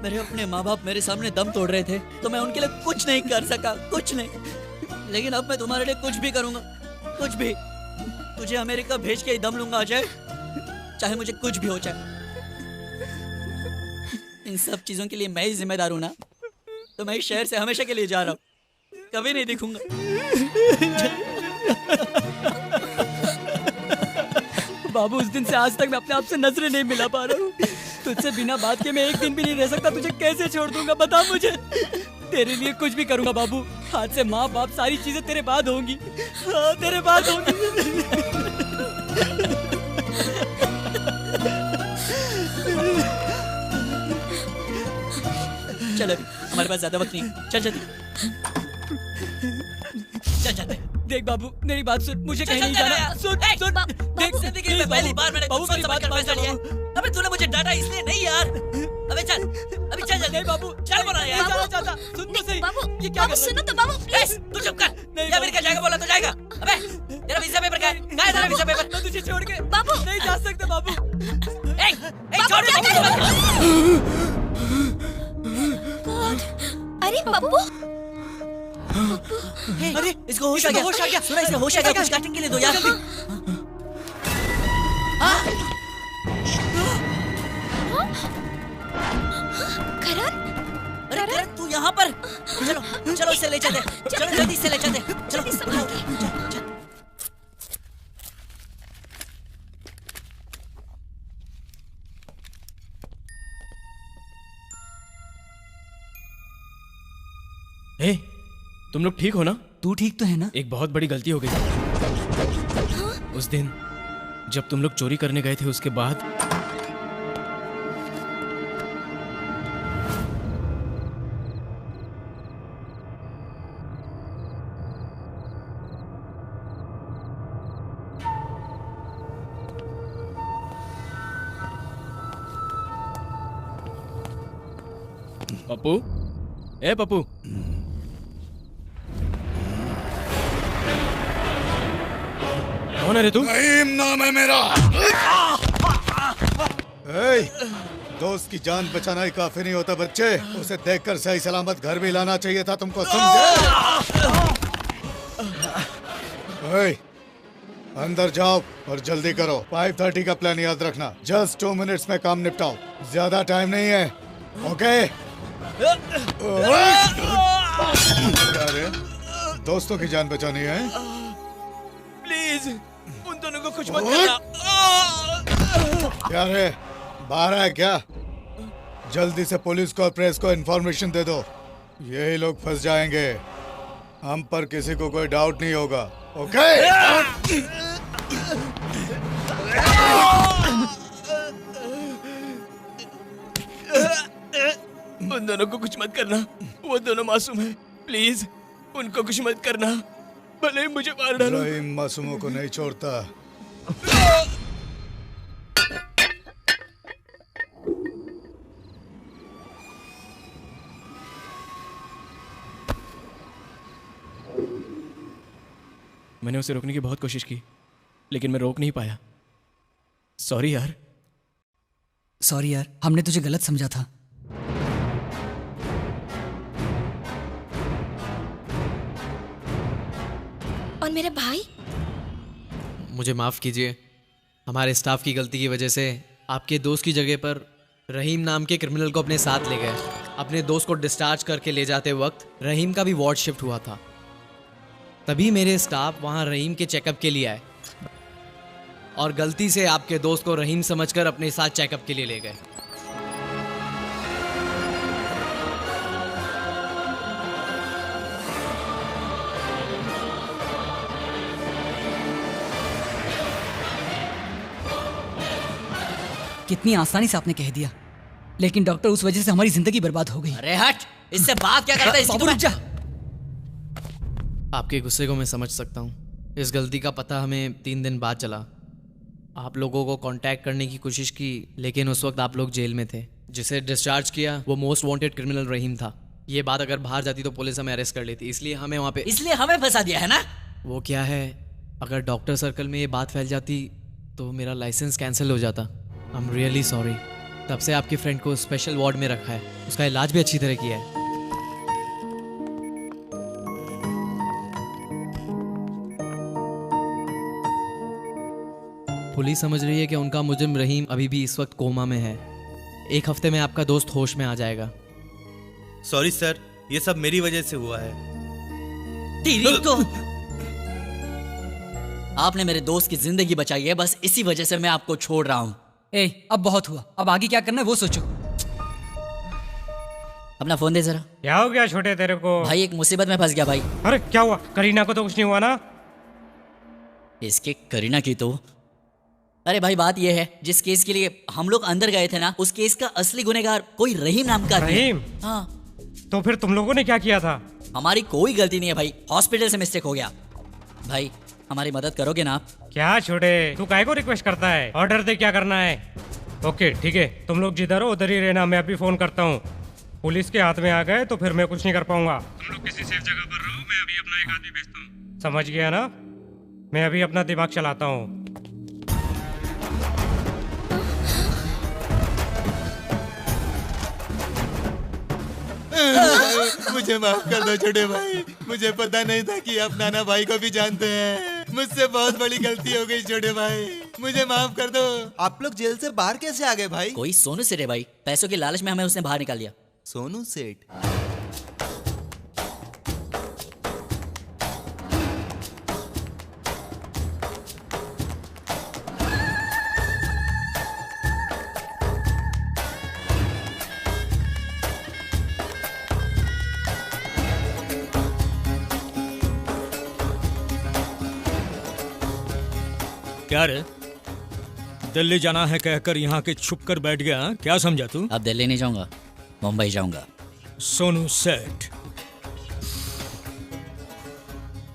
मेरे अपने माँ बाप मेरे सामने दम तोड़ रहे थे तो मैं उनके लिए कुछ नहीं कर सका, कुछ नहीं। लेकिन अब मैं तुम्हारे लिए कुछ भी करूंगा, कुछ भी। तुझे अमेरिका भेज के ही दम लूंगा अजय, चाहे मुझे कुछ भी हो जाए। इन सब चीजों के लिए मैं ही जिम्मेदार हूं ना। तो मैं इस शहर से हमेशा के लिए जा रहा हूँ, कभी नहीं दिखूंगा। बाबू उस दिन से आज तक मैं अपने आप से नजरें नहीं मिला पा रहा हूँ। तुझसे बिना बात के मैं एक दिन भी नहीं रह सकता। तुझे कैसे छोड़ दूंगा बता मुझे। तेरे लिए कुछ भी करूंगा बाबू। आज से माँ बाप सारी चीजें तेरे बाद होंगी। हाँ, तेरे बाद होंगी। चल अभी हमारे पास ज्यादा वक्त नहीं। चल चल चल। देख बाबू मेरी बात सुन, मुझे कहीं नहीं जाना। सुन देख जिंदगी में पहली बार मैंने बाबू मेरी बात फैसला लिया। अबे तूने मुझे डांटा इसलिए नहीं यार। अबे चल अभी चल। नहीं बाबू चल बोला यार। जाना चाहता। सुन तो सही। बाबू ये क्या बाबू सुनो तो बाबू प्लीज। तू चुप कर। या अमेरिका जाएगा बोला तो जाएगा। अबे तेरा वीजा पेपर क्या है? कहाँ है तेरा वीजा पेपर? मैं तुझे छोड़ के बाबू नहीं जा सकता बाबू। छोड़। अरे बाबू अरे इसको होश आ गया। सुना इसे होश आ गया। कुछ काटने के लिए दो यार। करण, अरे करण तू यहाँ पर? चलो चलो इसे ले चलते। चलो जल्दी से ले चलते। चलो ए, तुम लोग ठीक हो ना? तू ठीक तो है ना? एक बहुत बड़ी गलती हो गई। उस दिन जब तुम लोग चोरी करने गए थे उसके बाद पप्पू, ए पप्पू। कौन है रे तू? नईम नाम है मेरा। दोस्त की जान बचाना ही काफी नहीं होता बच्चे, उसे देखकर सही सलामत घर भी लाना चाहिए था तुमको, समझे? अंदर जाओ और जल्दी करो। 5:30 का प्लान याद रखना। जस्ट 2 मिनट्स में काम निपटाओ, ज्यादा टाइम नहीं है। ओके? अरे दोस्तों की जान बचानी है। प्लीज उन दोनों को कुछ मत करना। क्या रे, बाहर है क्या? जल्दी से पुलिस को और प्रेस को इन्फॉर्मेशन दे दो। यही लोग फंस जाएंगे, हम पर किसी को कोई डाउट नहीं होगा। ओके? उन दोनों को कुछ मत करना, वो दोनों मासूम हैं। प्लीज उनको कुछ मत करना, भले ही मुझे मार डालो। रहीम मासूमों को नहीं छोड़ता। मैंने उसे रोकने की बहुत कोशिश की, लेकिन मैं रोक नहीं पाया। सॉरी यार। सॉरी यार, हमने तुझे गलत समझा था। और मेरे भाई? मुझे माफ कीजिए, हमारे स्टाफ की गलती की वजह से आपके दोस्त की जगह पर रहीम नाम के क्रिमिनल को अपने साथ ले गए। अपने दोस्त को डिस्चार्ज करके ले जाते वक्त रहीम का भी वार्ड शिफ्ट हुआ था। तभी मेरे स्टाफ वहां रहीम के चेकअप के लिए आए और गलती से आपके दोस्त को रहीम समझकर अपने साथ चेकअप के लिए ले गए। कितनी आसानी से आपने कह दिया, लेकिन डॉक्टर उस वजह से हमारी जिंदगी बर्बाद हो गई। अरे हट, इससे बात क्या करता है? बाबू रुक जा। आपके गुस्से को मैं समझ सकता हूँ। इस गलती का पता हमें 3 दिन बाद चला। आप लोगों को कांटेक्ट करने की कोशिश की, लेकिन उस वक्त आप लोग जेल में थे। जिसे डिस्चार्ज किया वो मोस्ट वांटेड क्रिमिनल रहीम था। ये बात अगर बाहर जाती तो पुलिस हमें अरेस्ट कर लेती, इसलिए हमें वहाँ पे। इसलिए हमें फंसा दिया है ना? वो क्या है, अगर डॉक्टर सर्कल में ये बात फैल जाती तो मेरा लाइसेंस कैंसिल हो जाता। I am really sorry. तब से आपके फ्रेंड को स्पेशल वार्ड में रखा है, उसका इलाज भी अच्छी तरह किया है। पुलिस समझ रही है कि उनका मुजरिम रहीम अभी भी इस वक्त कोमा में है। 1 हफ्ते में आपका दोस्त होश में आ जाएगा। सॉरी सर, ये सब मेरी वजह से हुआ है। तेरी तो आपने मेरे दोस्त की जिंदगी बचाई है, बस इसी वजह से मैं आपको छोड़ रहा हूँ। अब बहुत हुआ, अब आगे क्या करना है वो सोचो। अपना फोन दे जरा। क्या हो गया छोटे तेरे को? भाई एक मुसीबत में फंस गया भाई। अरे क्या हुआ? करीना को तो कुछ नहीं हुआ ना? इसके करीना की तो। अरे भाई बात ये है, जिस केस के लिए हम लोग अंदर गए थे ना, उस केस का असली गुनहगार कोई रहीम नाम का आदमी है। रहीम? हाँ। तो फिर तुम लोगों ने क्या किया था? हमारी कोई गलती नहीं है भाई, हॉस्पिटल से मिस्टेक हो गया। भाई हमारी मदद करोगे ना आप? क्या छोटे, तू काहे को रिक्वेस्ट करता है? ऑर्डर दे क्या करना है। ओके ठीक है, तुम लोग जिधर हो उधर ही रहना, मैं अभी फोन करता हूँ। पुलिस के हाथ में आ गए तो फिर मैं कुछ नहीं कर पाऊंगा। तुम लोग किसी सेफ जगह पर रहो, मैं अभी अपना एक आदमी भेजता हूँ। समझ गया ना? मैं अभी अपना दिमाग चलाता हूँ। मुझे माफ कर दो छोटे भाई, मुझे पता नहीं था कि आप नाना भाई को भी जानते हैं। मुझसे बहुत बड़ी गलती हो गई छोटे भाई, मुझे माफ कर दो। आप लोग जेल से बाहर कैसे आ गए भाई? कोई सोनू सेठ है भाई, पैसों के लालच में हमें उसने बाहर निकाल दिया। सोनू सेठ? क्या रे, दिल्ली जाना है कहकर यहाँ के छुप कर बैठ गया? क्या समझा तू? अब दिल्ली नहीं जाऊंगा, मुंबई जाऊंगा। सोनू सेठ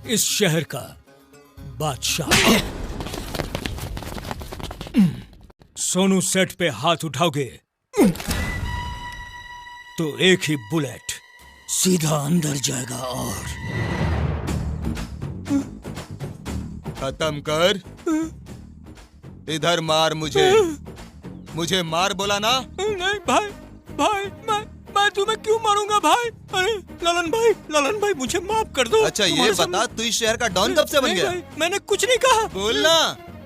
इस शहर का बादशाह। सोनू सेठ पे हाथ उठाओगे तो एक ही बुलेट सीधा अंदर जाएगा और खत्म कर। इधर मार मुझे। मुझे मार बोला ना? नहीं भाई, मैं तुम्हें क्यों मारूंगा भाई? अरे ललन भाई मुझे माफ कर दो। अच्छा ये बता, तू इस शहर का डॉन कब से बन गया? मैंने कुछ नहीं कहा। बोलना।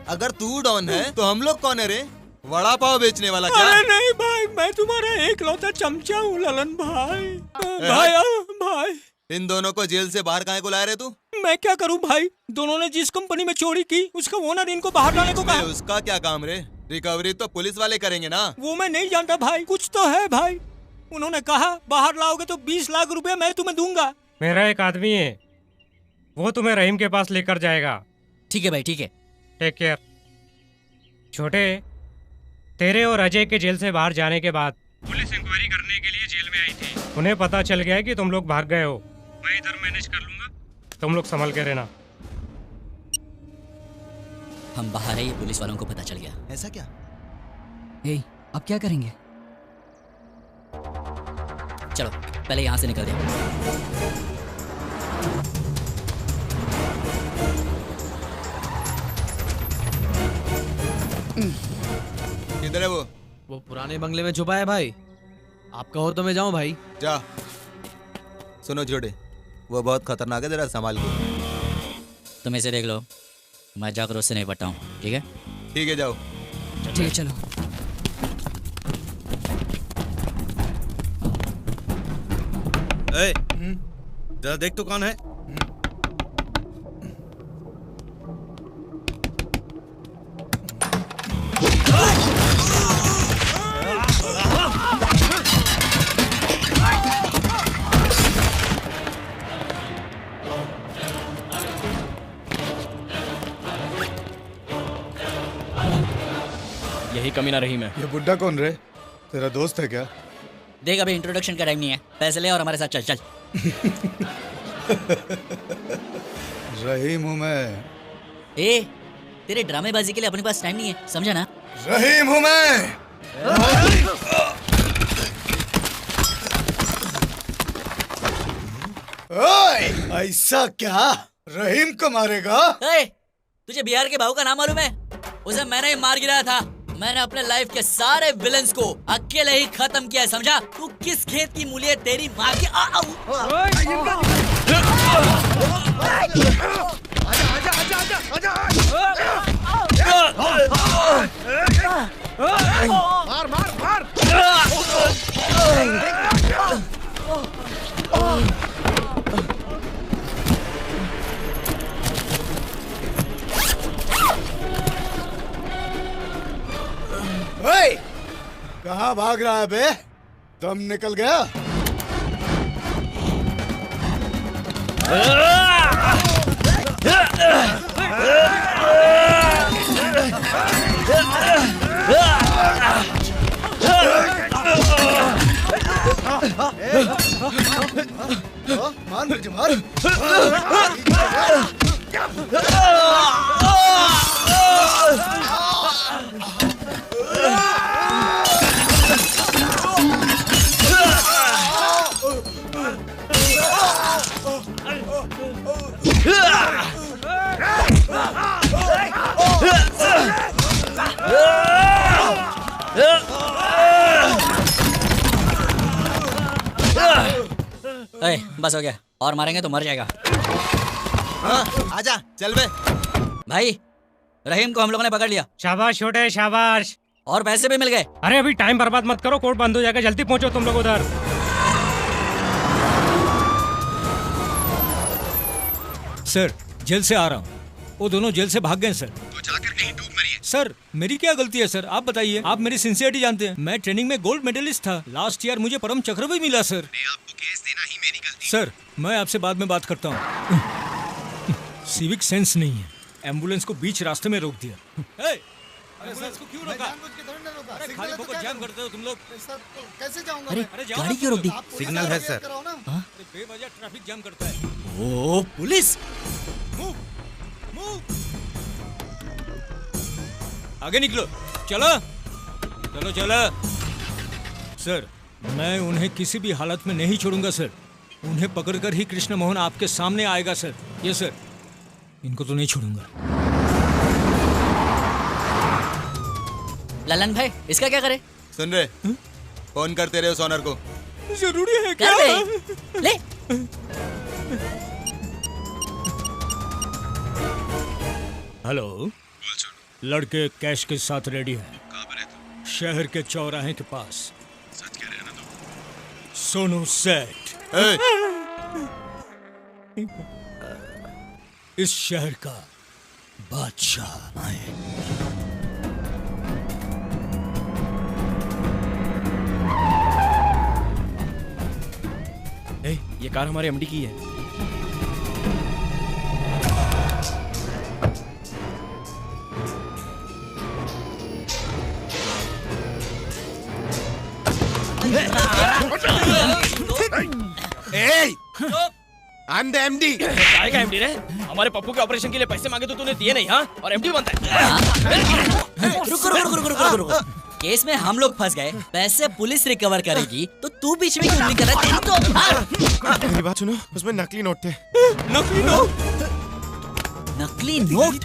अगर तू डॉन है तो हम लोग कौन है रे? वड़ा पाव बेचने वाला क्या? अरे नहीं भाई, मैं तुम्हारा एकलौता चमचा हूँ ललन भाई। भाई इन दोनों को जेल से बाहर काहे को लाया रे तू? मैं क्या करूँ भाई, दोनों ने जिस कंपनी में चोरी की उसका ओनर इनको बाहर लाने को कहा। उसका क्या काम रे? रिकवरी तो पुलिस वाले करेंगे ना। वो मैं नहीं जानता भाई, कुछ तो है भाई। उन्होंने कहा बाहर लाओगे तो 20 लाख रुपए मैं तुम्हें दूंगा। मेरा एक आदमी है, वो तुम्हें रहीम के पास लेकर जाएगा। ठीक है भाई, ठीक है। Take care. छोटे, तेरे और अजय के जेल से बाहर जाने के बाद पुलिस इंक्वायरी करने के लिए जेल में आई थी। उन्हें पता चल गया है कि तुम लोग भाग गए हो। मैं इधर मैनेज कर लूंगा, तुम लोग संभल के रहना। हम बाहर है, ये पुलिस वालों को पता चल गया। ऐसा क्या? अब क्या करेंगे? चलो पहले यहाँ से निकल जाओ। किधर है वो? वो पुराने बंगले में छुपा है भाई। आप कहो तो मैं जाऊं भाई? जा। सुनो छोटे, वो बहुत खतरनाक है, जरा संभाल के। तुम इसे देख लो, मैं जाकर उससे नहीं पटा हूँ। ठीक है? ठीक है, जाओ। ठीक है, चलो। जरा देख तो कौन है? यही कमीना रहीम है। ये बुड्ढा कौन रे? तेरा दोस्त है क्या? देख अभी इंट्रोडक्शन का टाइम नहीं है, पैसे ले और हमारे साथ चल। रहीम हूँ मैं। तेरे ड्रामेबाजी के लिए अपने पास टाइम नहीं है, समझा ना? रहीम हूँ मैं। ओए, ऐसा क्या? रहीम को मारेगा? तुझे बिहार के भाऊ का नाम मालूम है? उसे मैंने ही मार गिराया था। मैंने अपने लाइफ के सारे विलेंस को अकेले ही खत्म किया है, समझा? तू किस खेत की मूली है? तेरी माँ की। मार मार मार। ओए, कहाँ भाग रहा है बे? दम निकल गया? मार मुझे, मार। बस हो गया, और मारेंगे तो मर जाएगा। आजा, चल बे। भाई रहीम को हम लोगों ने पकड़ लिया। शाबाश छोटे, शाबाश। और पैसे भी मिल गए। अरे अभी टाइम बर्बाद मत करो, कोर्ट बंद हो जाएगा। जल्दी पहुंचो तुम लोग उधर। सर जेल से आ रहा हूँ। वो दोनों जेल से भाग गए सर। तो जाकर कहीं डूब मरिए। सर मेरी क्या गलती है सर, आप बताइए। आप मेरी सिंसियरिटी जानते हैं, मैं ट्रेनिंग में गोल्ड मेडलिस्ट था। लास्ट ईयर मुझे परम चक्र भी मिला सर। आपको केस देना ही मेरी गलती। सर मैं आपसे बाद में बात करता हूँ। सिविक सेंस नहीं है, एम्बुलेंस को बीच रास्ते में रोक दिया। एम्बुलेंस को क्यों रोका? अरे खाली फोकट जाम करते हो तुम लोग। कैसे जाऊंगा? अरे गाड़ी क्यों रोक दी? सिग्नल है सर। बेवजह ट्रैफिक जाम करता है। ओ पुलिस! Move, move. आगे निकलो, चलो चलो चलो। सर मैं उन्हें किसी भी हालत में नहीं छोड़ूंगा सर। उन्हें पकड़कर ही कृष्ण मोहन आपके सामने आएगा सर। ये सर, इनको तो नहीं छोड़ूंगा। ललन भाई, इसका क्या करे? सुन रहे, फोन करते रहे उस ऑनर को। जरूरी है क्या? ले। हेलो, लड़के कैश के साथ रेडी हैं। शहर के चौराहे के पास। सच कह रहे हैं ना तुम? सोनू सेठ इस शहर का बादशाह आए। ये कार हमारे एमडी की है। I am the MD. काय का एमडी रे? हमारे पप्पू के ऑपरेशन के लिए पैसे मांगे तो तूने दिए नहीं, हाँ? और एमडी बनता है। रुको। केस में हम लोग फंस गए, पैसे पुलिस रिकवर करेगी तो तू बीच में क्यों नहीं कर रहा? मेरी बात सुनो, उसमें नकली नोट थे। नकली नोट? नकली नोट?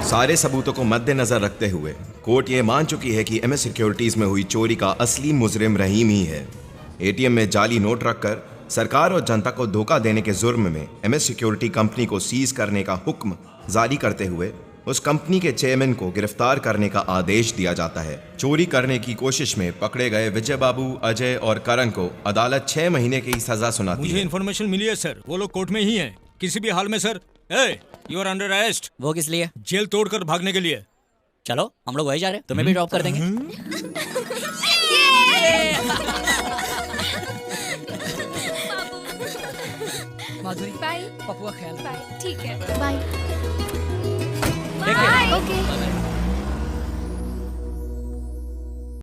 सारे सबूतों को मद्देनजर रखते हुए कोर्ट ये मान चुकी है कि एमएस सिक्योरिटीज में हुई चोरी का असली मुजरिम रहीम ही है। एटीएम में जाली नोट रखकर सरकार और जनता को धोखा देने के जुर्म में एमएस सिक्योरिटी कंपनी को सीज करने का हुक्म जारी करते हुए उस कंपनी के चेयरमैन को गिरफ्तार करने का आदेश दिया जाता है। चोरी करने की कोशिश में पकड़े गए विजय बाबू, अजय और करण को अदालत 6 महीने की सजा सुनाती है। मुझे इन्फॉर्मेशन मिली है सर, वो लोग कोर्ट में ही हैं। किसी भी हाल में sir, you are under arrest. वो किस लिए? जेल तोड़कर भागने के लिए। चलो, हम लोग वही जा रहे हैं, तुम्हें भी ड्रॉप कर देंगे। माधुरी, बाय। पप्पू का ख्याल। बाय। ठीक है, बाय।